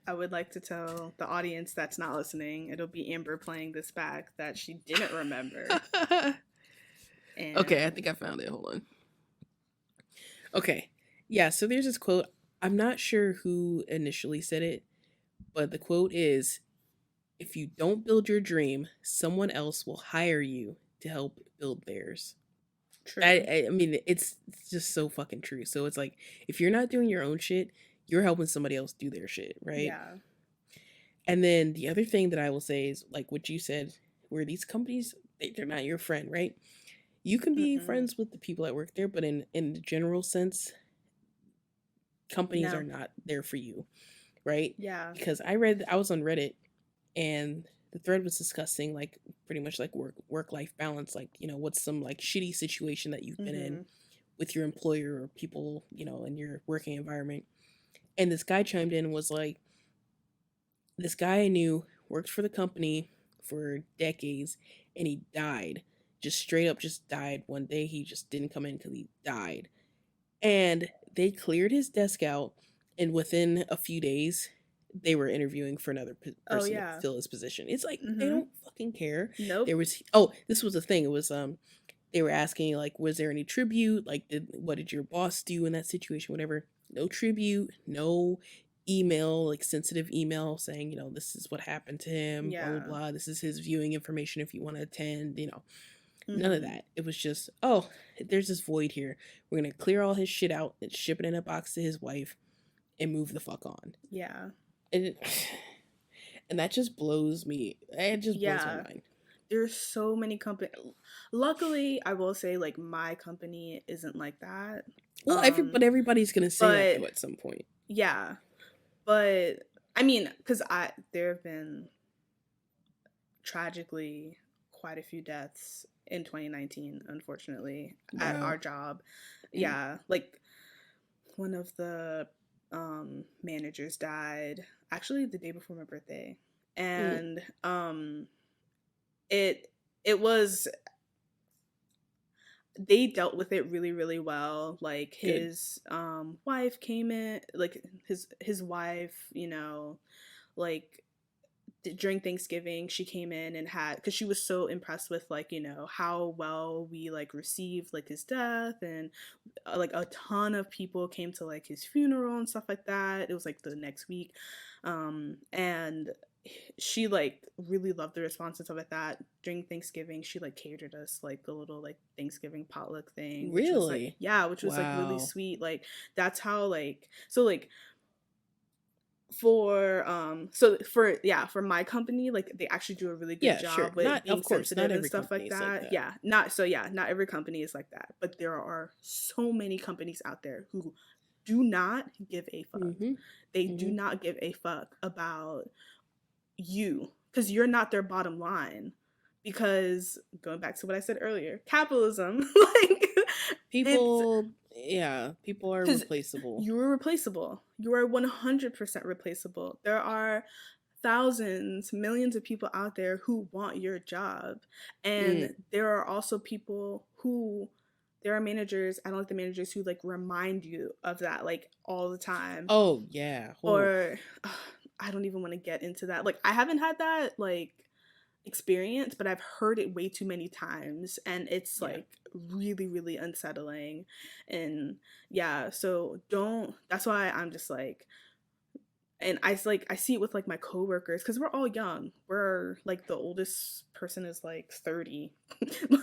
I would like to tell the audience that's not listening, it'll be Amber playing this back, that she didn't remember. Okay, I think I found it. Hold on. Okay. Yeah, so there's this quote. I'm not sure who initially said it, but the quote is, if you don't build your dream, someone else will hire you to help build theirs. True. I mean, it's just so fucking true. So it's like, if you're not doing your own shit, you're helping somebody else do their shit, right? Yeah. And then the other thing that I will say is, like what you said, where these companies, they're not your friend, right? You can be friends with the people that work there, but in the general sense, companies are not there for you, right? Yeah. Because I was on Reddit, and the thread was discussing like pretty much like work life balance, like, you know, what's some like shitty situation that you've been in with your employer or people, you know, in your working environment. And this guy chimed in and was like, this guy I knew worked for the company for decades, and he died. Just straight up just died one day. He just didn't come in until he died. And they cleared his desk out, and within a few days, they were interviewing for another person to fill his position. It's like, they don't fucking care. Nope. This was the thing. It was they were asking like, was there any tribute? Like, what did your boss do in that situation? Whatever. No tribute. No email, like sensitive email saying, you know, this is what happened to him. Blah blah blah. This is his viewing information if you want to attend. You know, none of that. It was just, oh, there's this void here. We're gonna clear all his shit out and ship it in a box to his wife, and move the fuck on. Yeah. And that just blows me. It just blows my mind. There's so many companies. Luckily, I will say, like, my company isn't like that. Well, but everybody's gonna say that at some point. Yeah, but I mean, because there have been tragically quite a few deaths in 2019, unfortunately, at our job. Yeah, like one of the managers died actually the day before my birthday, and it was, they dealt with it really, really well. Like, his wife came in, like his wife, you know, like during Thanksgiving, she came in and had, because she was so impressed with, like, you know, how well we like received like his death, and like a ton of people came to like his funeral and stuff like that. It was like the next week, and she like really loved the response and stuff like that. During Thanksgiving, she like catered us like a little like Thanksgiving potluck thing. Really? Which was, like, yeah, which was like really sweet. Like, that's how, like, so like for my company, like, they actually do a really good job with being sensitive and stuff like that. Yeah, not every company is like that, but there are so many companies out there who do not give a fuck. They do not give a fuck about you, because you're not their bottom line. Because, going back to what I said earlier, capitalism, like, people are replaceable. You are replaceable. You are 100% replaceable. There are thousands, millions of people out there who want your job, and there are also people who, there are managers, I don't like the managers who like remind you of that like all the time. Oh yeah. Or I don't even want to get into that. Like, I haven't had that like experience, but I've heard it way too many times, and it's like really, really unsettling. And yeah, so that's why I'm just like, and I see it with like my coworkers, because we're all young. We're like, the oldest person is like 30.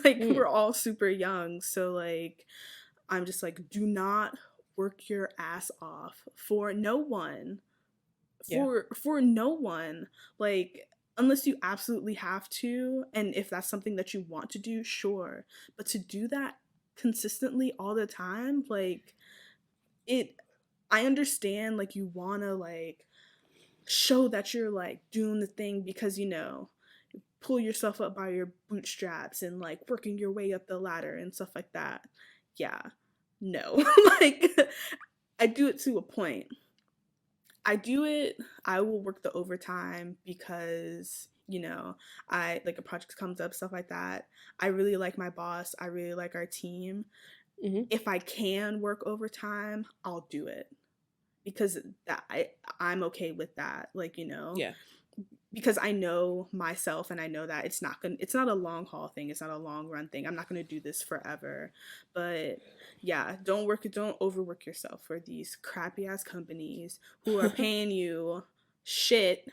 Like, we're all super young. So like, I'm just like, do not work your ass off for no one. For no one. Like, unless you absolutely have to, and if that's something that you want to do, sure. But to do that consistently all the time, like, I understand, like, you want to like show that you're like doing the thing because, you know, pull yourself up by your bootstraps and like working your way up the ladder and stuff like that. Yeah, no. Like, I do it to a point. I will work the overtime because, you know, I like, a project comes up, stuff like that. I really like my boss. I really like our team. If I can work overtime, I'll do it, because I'm okay with that. Like, you know, because I know myself, and I know that it's not a long haul thing. It's not a long run thing. I'm not going to do this forever. But yeah, don't overwork yourself for these crappy ass companies who are paying you shit,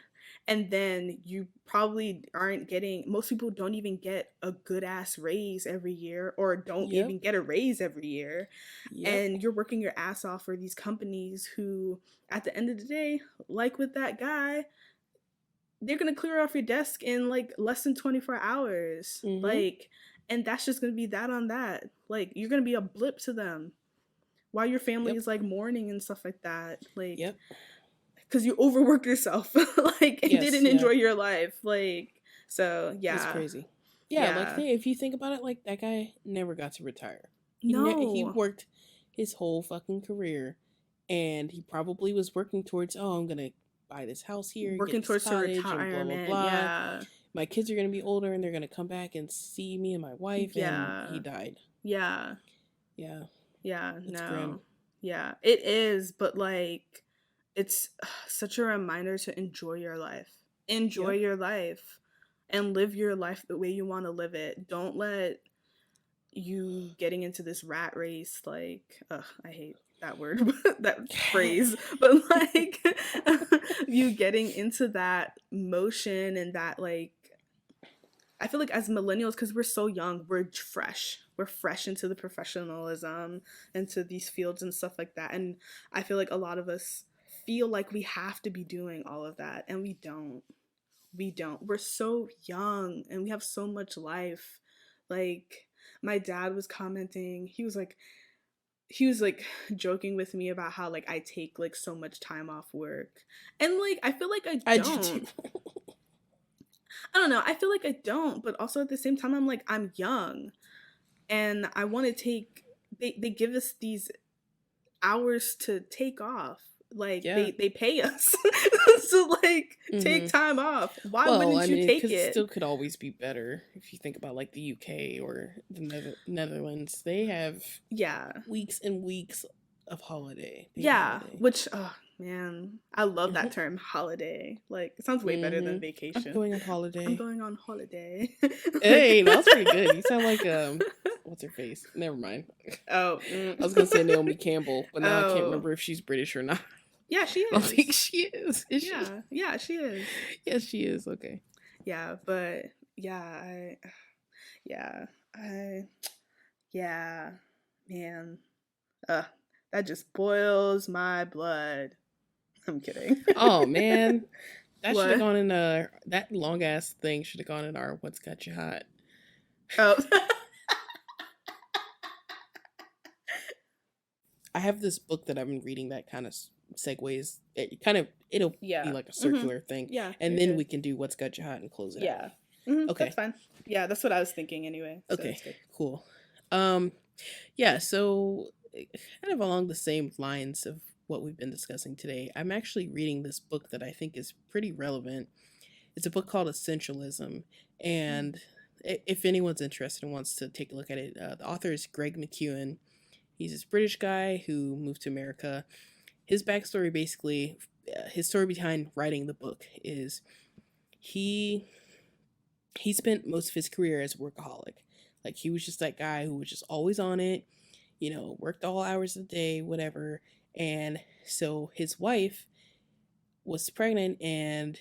And then you probably aren't getting, most people don't even get a good ass raise every year, or don't Yep. even get a raise every year. Yep. And you're working your ass off for these companies who, at the end of the day, like with that guy, they're going to clear off your desk in like less than 24 hours. Mm-hmm. Like, and that's just going to be that on that. Like, you're going to be a blip to them while your family is like mourning and stuff like that. Like, because you overworked yourself, like, and didn't enjoy your life. Like, so yeah. It's crazy. Yeah, like, if you think about it, like, that guy never got to retire. He worked his whole fucking career, and he probably was working towards, I'm going to buy this house here, working towards retirement, and blah, blah, blah. Yeah. My kids are going to be older, and they're going to come back and see me and my wife, and he died. Yeah. Yeah. Yeah, it's grim. Yeah, it is, but, like, it's such a reminder to enjoy your life. Enjoy your life. And live your life the way you want to live it. Don't let you getting into this rat race, like, I hate that word, that phrase, but, like, you getting into that motion and that, like, I feel like as millennials, because we're so young, we're fresh into the professionalism, into these fields and stuff like that. And I feel like a lot of us feel like we have to be doing all of that, and we don't. We're so young and we have so much life. Like, my dad was commenting, he was like joking with me about how, like, I take, like, so much time off work, and, like, I feel like I don't. I do too. I don't know, I feel like I don't, but also at the same time, I'm like, I'm young and I want to take, they give us these hours to take off. Like, they pay us to, like, take time off. Why wouldn't you take it? It still could always be better. If you think about, like, the UK or the Netherlands, they have weeks and weeks of holiday. Which, man, I love that term, holiday. Like, it sounds way better than vacation. I'm going on holiday. Hey, that was pretty good. You sound like what's her face? Never mind. I was gonna say Naomi Campbell, but now I can't remember if she's British or not. Yeah, she is. I don't think she is. Is she? Yeah, she is. Yes, she is. Okay. Yeah, but man, that just boils my blood. I'm kidding. Oh man, that should have gone in that long ass thing should have gone in our What's Got You Hot. Oh. I have this book that I've been reading that kind of segues. It'll be like a circular thing. Yeah. And then we can do What's Got You Hot and close it out. Yeah. Mm-hmm. Okay. That's fine. Yeah, that's what I was thinking anyway. So okay. Cool. Yeah, so kind of along the same lines of what we've been discussing today, I'm actually reading this book that I think is pretty relevant. It's a book called Essentialism, and if anyone's interested and wants to take a look at it, the author is Greg McKeown. He's this British guy who moved to America. His backstory, basically, his story behind writing the book is he spent most of his career as a workaholic. Like, he was just that guy who was just always on it, worked all hours of the day, whatever. And so his wife was pregnant, and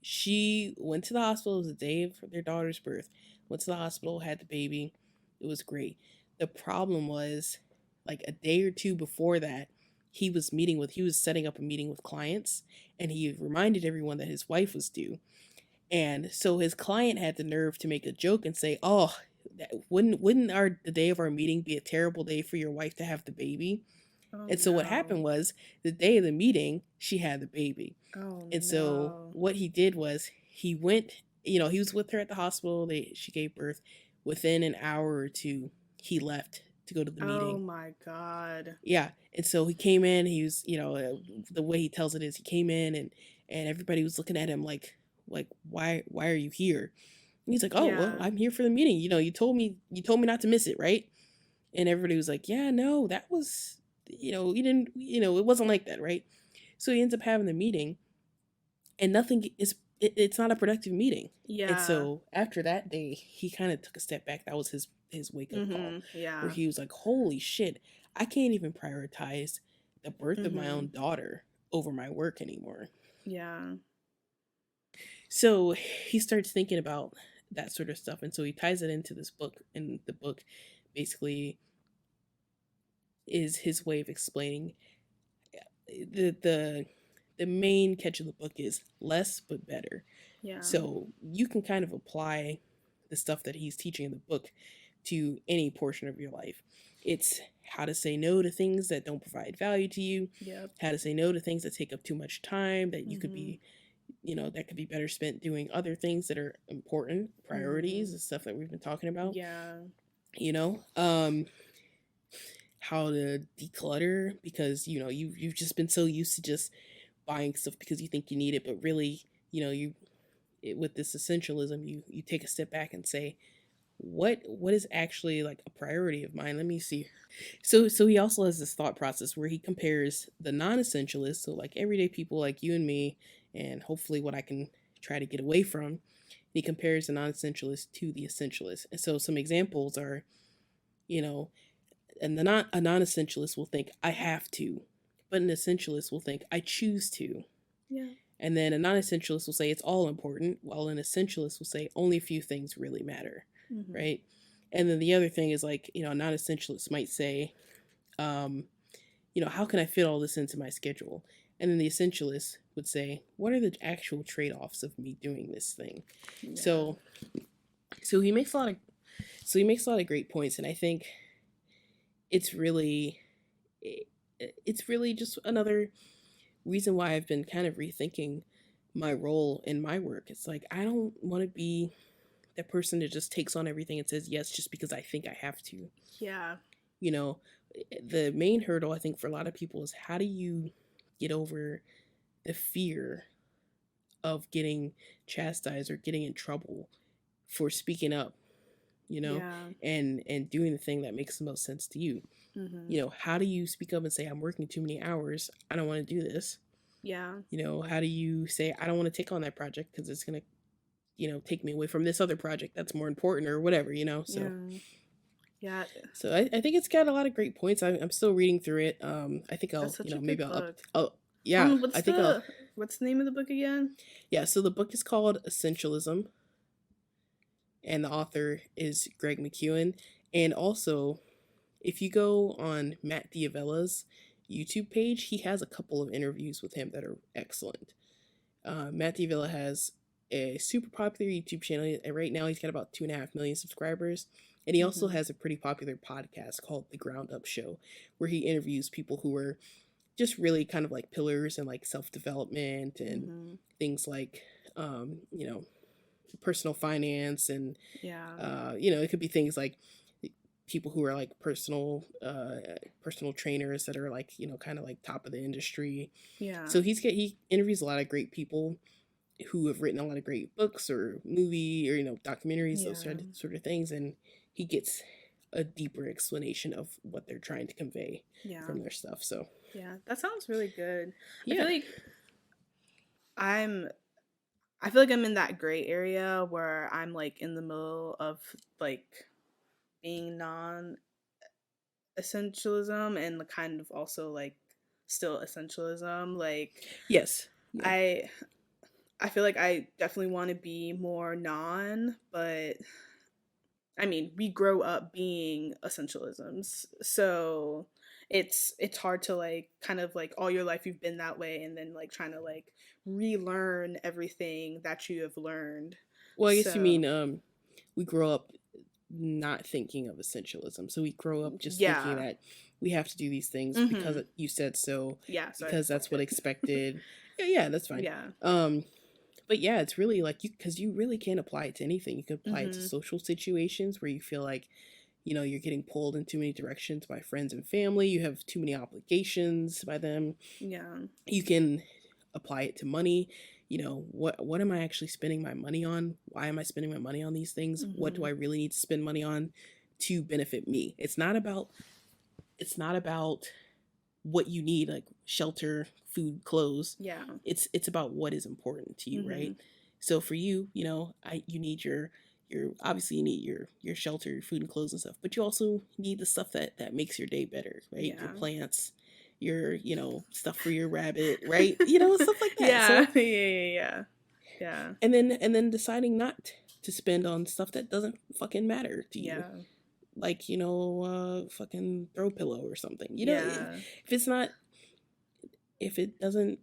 she went to the hospital. It was the day of their daughter's birth. Went to the hospital, had the baby. It was great. The problem was, like, a day or two before that, he was setting up a meeting with clients, and he reminded everyone that his wife was due. And so his client had the nerve to make a joke and say, wouldn't the day of our meeting be a terrible day for your wife to have the baby? And so what happened was, the day of the meeting, she had the baby. So what he did was, he went, he was with her at the hospital. She gave birth. Within an hour or two, he left to go to the meeting. Oh my God. Yeah. And so he came in, he was, the way he tells it is, he came in and everybody was looking at him like, why are you here? And he's like, well, I'm here for the meeting. You told me not to miss it, right? And everybody was like, yeah, no, that was, you didn't, it wasn't like that, right? So he ends up having the meeting, and it's not a productive meeting. Yeah. And so after that day, he kind of took a step back. That was his wake up call. Yeah. Where he was like, holy shit, I can't even prioritize the birth of my own daughter over my work anymore. Yeah. So he starts thinking about that sort of stuff, and so he ties it into this book, and the book basically is his way of explaining the main catch of the book is less but better. Yeah. So you can kind of apply the stuff that he's teaching in the book to any portion of your life. It's how to say no to things that don't provide value to you. Yep. How to say no to things that take up too much time that you could be, that could be better spent doing other things that are important, priorities, and stuff that we've been talking about. Yeah. How to declutter, because you've just been so used to just buying stuff because you think you need it, but really with this essentialism you take a step back and say, what is actually like a priority of mine? Let me see. So he also has this thought process where he compares the non-essentialists, so like everyday people like you and me, and hopefully what I can try to get away from. He compares the non-essentialists to the essentialists. And so some examples are, and a non-essentialist will think I have to, but an essentialist will think I choose to. Yeah. And then a non-essentialist will say it's all important, while an essentialist will say only a few things really matter, right? And then the other thing is like, a non-essentialist might say, how can I fit all this into my schedule? And then the essentialist would say, what are the actual trade-offs of me doing this thing? Yeah. So he makes a lot of great points, and I think it's really just another reason why I've been kind of rethinking my role in my work. It's like, I don't want to be that person that just takes on everything and says yes just because I think I have to. Yeah. The main hurdle, I think, for a lot of people is, how do you get over the fear of getting chastised or getting in trouble for speaking up, and doing the thing that makes the most sense to you. How do you speak up and say, I'm working too many hours, I don't want to do this? Yeah. How do you say, I don't want to take on that project because it's going to, take me away from this other project that's more important, or whatever, so. Yeah. So I think it's got a lot of great points. I'm still reading through it. I think I'll, maybe I'll yeah. What's the name of the book again? Yeah. So the book is called Essentialism, and the author is Greg McKeown. And also, if you go on Matt D'Avella's YouTube page, he has a couple of interviews with him that are excellent. Matt D'Avella has a super popular YouTube channel, and right now he's got about 2.5 million subscribers. And he also has a pretty popular podcast called The Ground Up Show, where he interviews people who are just really kind of like pillars in like self-development and things like, personal finance, and, it could be things like people who are like personal trainers that are like, kind of like top of the industry. Yeah. So he interviews a lot of great people who have written a lot of great books or movie or, documentaries, those sort of things. And he gets a deeper explanation of what they're trying to convey from their stuff. So yeah, that sounds really good. Yeah. I feel like I'm in that gray area where I'm like in the middle of like being non-essentialism and the kind of also like still essentialism. Like, yes, I feel like I definitely want to be more but I mean, we grow up being essentialisms, so it's hard to like kind of like all your life you've been that way, and then like trying to like relearn everything that you have learned. Well, I guess you mean we grow up not thinking of essentialism, so we grow up just thinking that we have to do these things because you said so. Yeah, because that's what expected. Yeah, that's fine. Yeah. But yeah, it's really like because you really can apply it to anything. You can apply it to social situations where you feel like, you're getting pulled in too many directions by friends and family. You have too many obligations by them. Yeah. You can apply it to money. What am I actually spending my money on? Why am I spending my money on these things? What do I really need to spend money on to benefit me? It's not about what you need, like shelter, food, clothes. Yeah. It's about what is important to you, right? So for you, you need your obviously you need your shelter, your food and clothes and stuff, but you also need the stuff that makes your day better, right? Yeah. Your plants, your stuff for your rabbit, right? Stuff like that. Yeah. So, yeah. Yeah. And then deciding not to spend on stuff that doesn't fucking matter to you. Yeah. Like, fucking throw pillow or something. Yeah. If it doesn't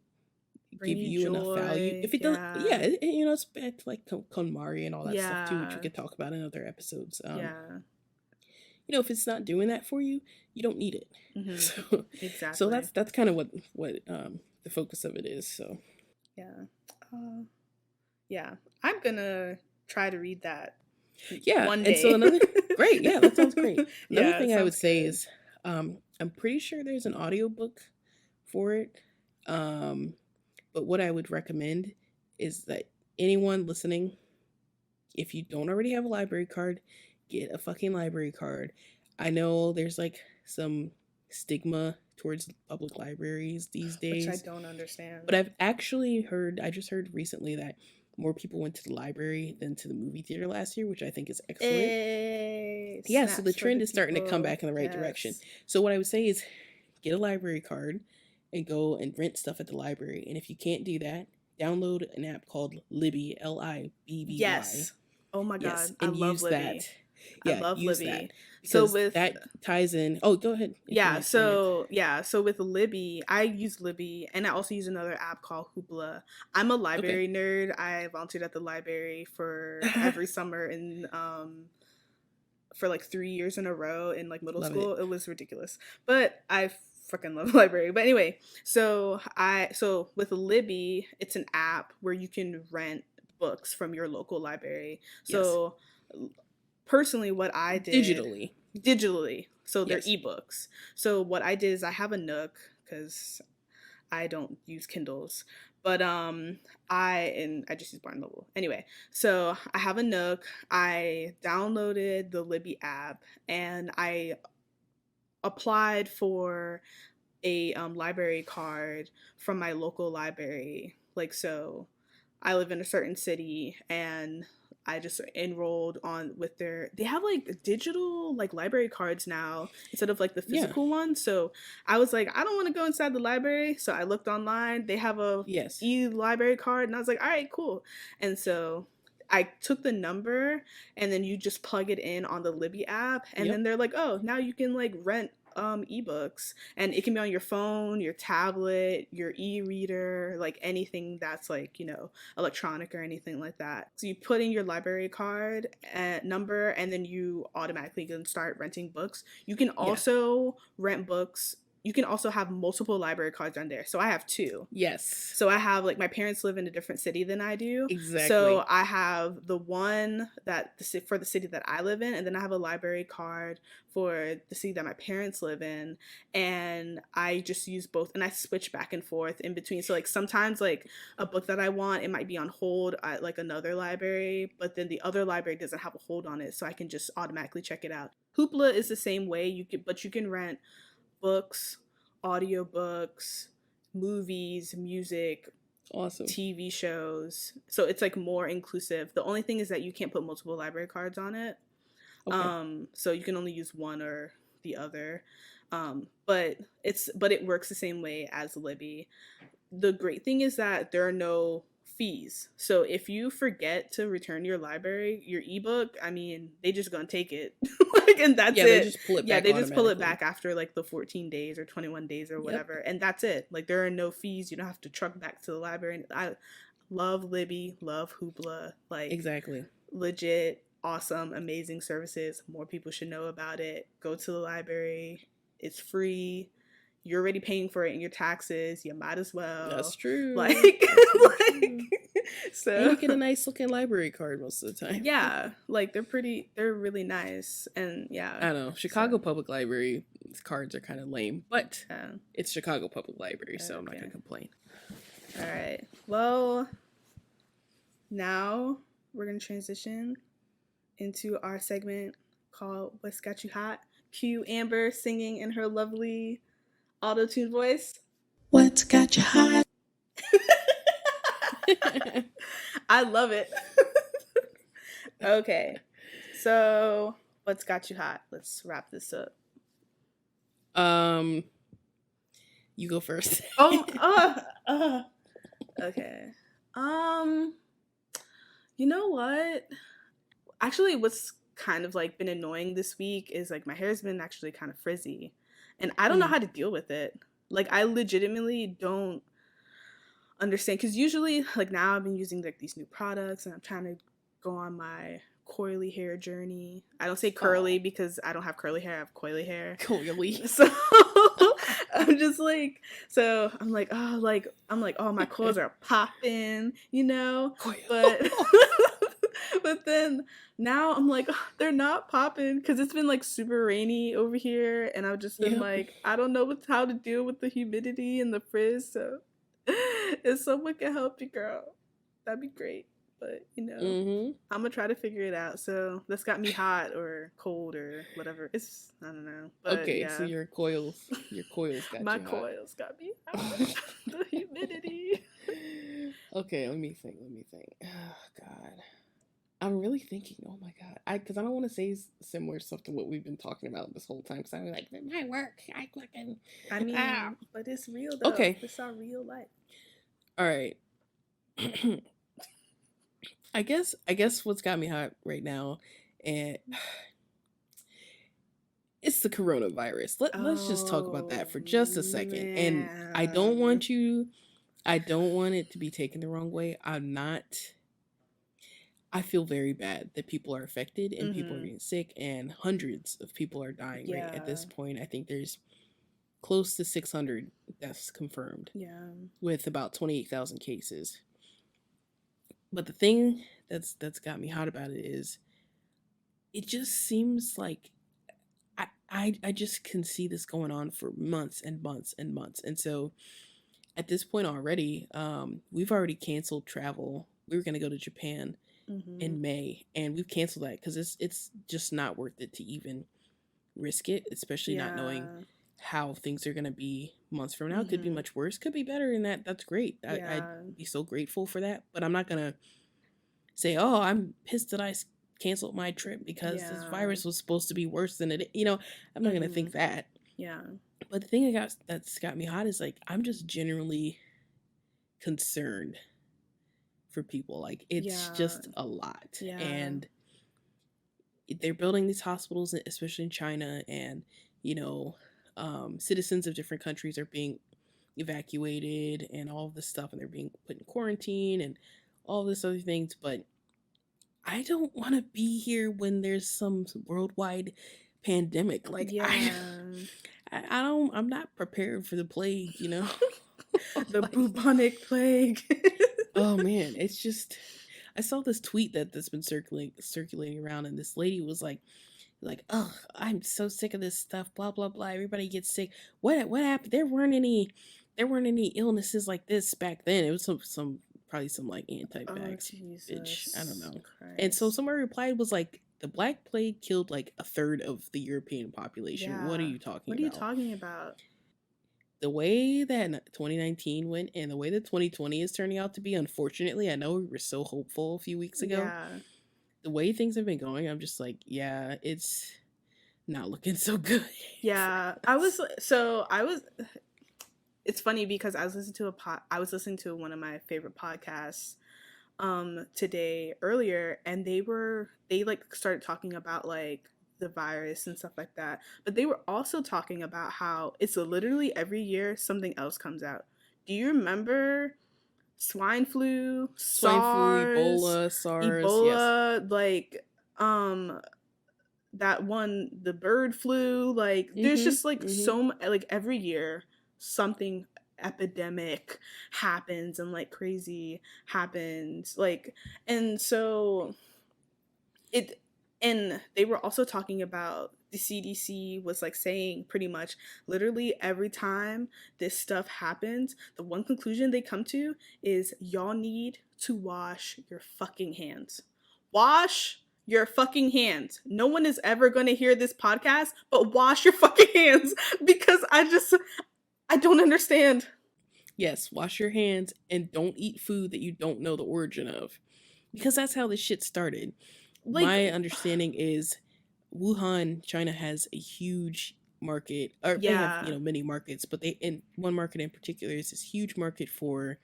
Bring give you enough value, if it doesn't, it's back to like KonMari and all that stuff too, which we could talk about in other episodes. If it's not doing that for you, you don't need it. Mm-hmm. So, exactly. So that's kind of what the focus of it is. So yeah, I'm gonna try to read that. Yeah, one day. And so another great, yeah, that sounds great. Another thing I would say is, I'm pretty sure there's an audiobook for it. But what I would recommend is that anyone listening, if you don't already have a library card, get a fucking library card. I know there's like some stigma towards public libraries these days, which I don't understand. But I just heard recently that more people went to the library than to the movie theater last year, which I think is excellent. Yeah, so the trend is starting to come back in the right direction. So what I would say is get a library card and go and rent stuff at the library. And if you can't do that, download an app called Libby, Libby. Yes. Oh my God. Yes, and I love use Libby. that. Yeah, I love use Libby. that. So with that ties in. Oh, go ahead. So with Libby, I use Libby, and I also use another app called Hoopla. I'm a library nerd. I volunteered at the library for every summer in for like 3 years in a row in like middle school. It was ridiculous, but I freaking love the library. But anyway, so with Libby, it's an app where you can rent books from your local library. So personally, what I did digitally, so they're ebooks. So what I did is I have a Nook because I don't use Kindles, but I just use Barnes Noble. Anyway, so I have a Nook. I downloaded the Libby app and I applied for a library card from my local library. Like, so I live in a certain city and I just enrolled on with they have like digital like library cards now instead of like the physical ones. So I was like, I don't want to go inside the library. So I looked online. They have a e-library card and I was like, all right, cool. And so I took the number and then you just plug it in on the Libby app and then they're like, oh, now you can like rent ebooks, and it can be on your phone, your tablet, your e-reader, like anything that's like, electronic or anything like that. So you put in your library card number and then you automatically can start renting books. You can also rent books. You can also have multiple library cards on there. So I have 2. Yes. So I have, like, my parents live in a different city than I do. Exactly. So I have the one for the city that I live in, and then I have a library card for the city that my parents live in, and I just use both, and I switch back and forth in between. So, like, sometimes, like, a book that I want, it might be on hold at, like, another library, but then the other library doesn't have a hold on it, so I can just automatically check it out. Hoopla is the same way, but you can rent books, audiobooks, movies, music, awesome, TV shows. So it's like more inclusive. The only thing is that you can't put multiple library cards on it. Okay. So you can only use one or the other. But it works the same way as Libby. The great thing is that there are no fees. So if you forget to return your ebook, I mean, they just gonna take it. And that's it. They just pull it back. They just pull it back after like the 14 days or 21 days or whatever. And that's it. Like, there are no fees. You don't have to truck back to the library. I love Libby, love Hoopla. Like, exactly. Legit, awesome, amazing services. More people should know about it. Go to the library. It's free. You're already paying for it in your taxes. You might as well. That's true. So and you get a nice looking library card most of the time. Yeah, like they're really nice, and yeah. I know Chicago Public Library cards are kind of lame, but it's Chicago Public Library, so I'm not gonna complain. All right. Well, now we're gonna transition into our segment called "What's Got You Hot." Cue Amber singing in her lovely auto-tune voice. What's got you hot? I love it. Okay. So, what's got you hot? Let's wrap this up. You go first. Okay. You know what? Actually, what's kind of like been annoying this week is like my hair's been actually kind of frizzy, and I don't know how to deal with it. Like, I legitimately don't understand, because usually, like, now I've been using like these new products and I'm trying to go on my coily hair journey. I don't say curly because I don't have curly hair, I have coily hair. Coily. So I'm just like, so I'm like, oh, my coils are popping, you know? But but then now I'm like, oh, they're not popping because it's been like super rainy over here, and I've just been like, I don't know how to deal with the humidity and the frizz. So if someone can help you, girl, that'd be great. But you know, I'm gonna try to figure it out. So that's got me hot or cold or whatever. I don't know. But okay, yeah. so your coils got my you coils got me hot. The humidity. Okay, let me think. Oh God, I'm really thinking. Oh my God, because I don't want to say similar stuff to what we've been talking about this whole time. Because I'm like, it might work. I mean, but it's real though. Okay, it's our real life. All right. I guess what's got me hot right now, and it's the coronavirus. Let's just talk about that for just a second. Man. And I don't want it to be taken the wrong way. I feel very bad that people are affected and people are getting sick, and hundreds of people are dying right at this point. I think there's close to 600 deaths confirmed. Yeah. With about 28,000 cases. But the thing that's got me hot about it is it just seems like I just can see this going on for months and months and months. And so at this point already, we've already canceled travel. We were going to go to Japan in May, and we've canceled that because it's just not worth it to even risk it, especially not knowing how things are going to be months from now. It could be much worse, could be better, and that's great. I'd be so grateful for that, but I'm not going to say, oh, I'm pissed that I canceled my trip because this virus was supposed to be worse than it, you know. I'm not going to think that. Yeah. But the thing that's got me hot is like, I'm just generally concerned for people. Like, it's just a lot. Yeah. And they're building these hospitals, especially in China, and, you know, citizens of different countries are being evacuated and all of this stuff, and they're being put in quarantine and all this other things. But I don't want to be here when there's some worldwide pandemic. Like, I'm not prepared for the plague, you know? The bubonic plague. Oh man, it's just, I saw this tweet that's been circulating around, and this lady was like, oh, I'm so sick of this stuff, blah blah blah. Everybody gets sick. What happened? There weren't any illnesses like this back then. It was some probably some like anti-vax bitch. I don't know. Christ. And so someone replied was like, the Black Plague killed like a third of the European population. Yeah. What are you talking about? The way that 2019 went and the way that 2020 is turning out to be, unfortunately, I know we were so hopeful a few weeks ago. Yeah. The way things have been going, I'm just like, yeah, it's not looking so good. Yeah. It's funny because I was listening to one of my favorite podcasts today earlier, and they like started talking about like the virus and stuff like that, but they were also talking about how it's literally every year something else comes out. Do you remember swine flu, Ebola, SARS, yes. Like that one, the bird flu, like there's just like so like every year something epidemic happens and like crazy happens, like, and so and they were also talking about the CDC was like saying pretty much literally every time this stuff happens, the one conclusion they come to is y'all need to wash your fucking hands. Wash your fucking hands. No one is ever going to hear this podcast, but wash your fucking hands, because I don't understand. Yes, wash your hands and don't eat food that you don't know the origin of, because that's how this shit started. Like, my understanding is Wuhan, China has a huge market, or they have, you know, many markets, but they, in one market in particular, is this huge market for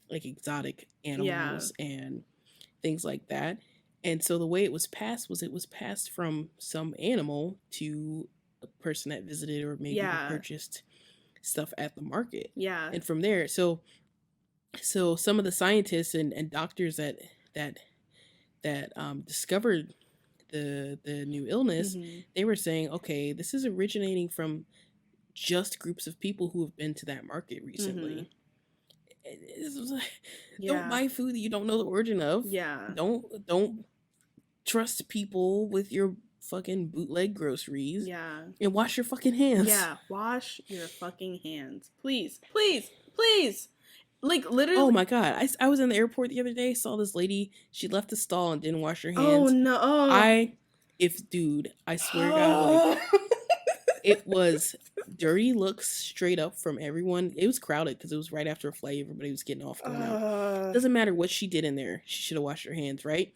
like exotic animals and things like that. And so the way it was passed from some animal to a person that visited or maybe purchased stuff at the market. Yeah. And from there, so some of the scientists and doctors that discovered the new illness, they were saying, okay, this is originating from just groups of people who have been to that market recently. Don't buy food that you don't know the origin of. Yeah. Don't trust people with your fucking bootleg groceries. Yeah. And wash your fucking hands. Yeah. Wash your fucking hands. Please. Please. Please. Like, literally. Oh my God. I was in the airport the other day, saw this lady, she left the stall and didn't wash her hands. Oh no. I swear to God, like, it was dirty looks straight up from everyone. It was crowded because it was right after a flight. Everybody was getting off, going out. Doesn't matter what she did in there. She should have washed her hands, right?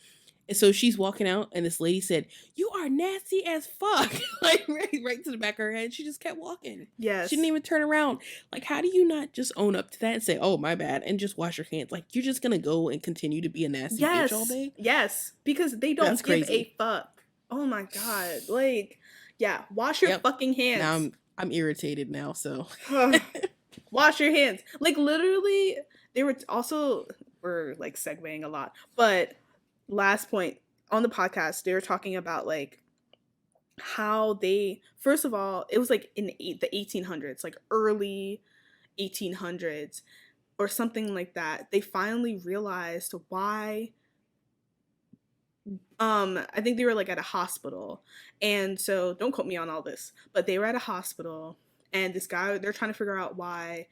And so she's walking out, and this lady said, "You are nasty as fuck." Like, right to the back of her head. She just kept walking. Yes. She didn't even turn around. Like, how do you not just own up to that and say, "Oh, my bad," and just wash your hands? Like, you're just gonna go and continue to be a nasty bitch all day? Yes. Because they don't give a fuck. Oh my God. Like, yeah, wash your fucking hands. Now I'm irritated now, so. Wash your hands. Like, literally, we're like segueing a lot, but last point on the podcast, they were talking about like how they, first of all, it was like in the 1800s, like early 1800s or something like that. They finally realized why. I think they were like at a hospital, and so don't quote me on all this, but they were at a hospital, and this guy, they're trying to figure out why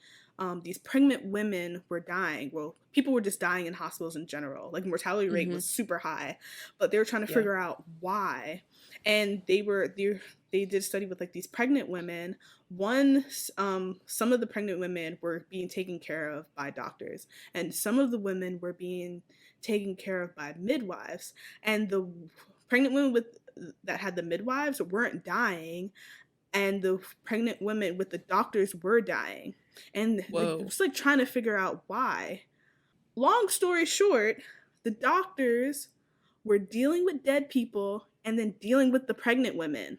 these pregnant women were dying. Well, people were just dying in hospitals in general. Like, mortality rate was super high, but they were trying to figure out why. And they did a study with like these pregnant women. Some of the pregnant women were being taken care of by doctors, and some of the women were being taken care of by midwives. And the pregnant women that had the midwives weren't dying, and the pregnant women with the doctors were dying. And it was like trying to figure out why. Long story short, the doctors were dealing with dead people and then dealing with the pregnant women.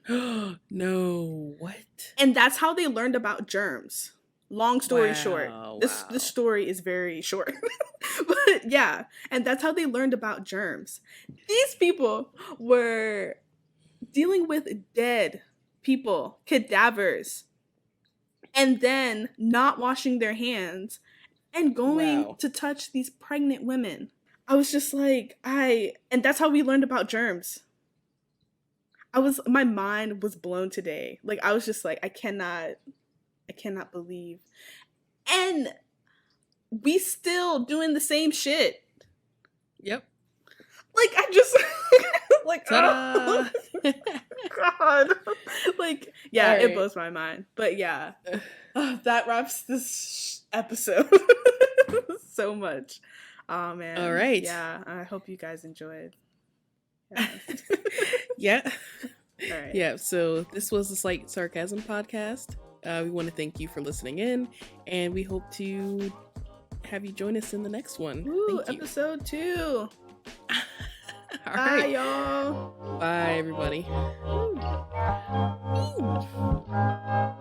No, what? And that's how they learned about germs. Long story short. This story is very short. But yeah, and that's how they learned about germs. These people were dealing with dead people, cadavers, and then not washing their hands and going to touch these pregnant women. I was just like, and that's how we learned about germs. My mind was blown today. Like, I was just like, I cannot believe. And we still doing the same shit. Yep. Like, I just like, ta-da! God. Like, yeah, right. It blows my mind. But yeah, that wraps this episode so much. Oh man. All right. Yeah, I hope you guys enjoyed. Yeah. Yeah. All right. Yeah, so this was the Slight Sarcasm podcast. We want to thank you for listening in, and we hope to have you join us in the next one. Ooh, episode 2. All Bye, right. y'all. Bye, everybody. Ooh.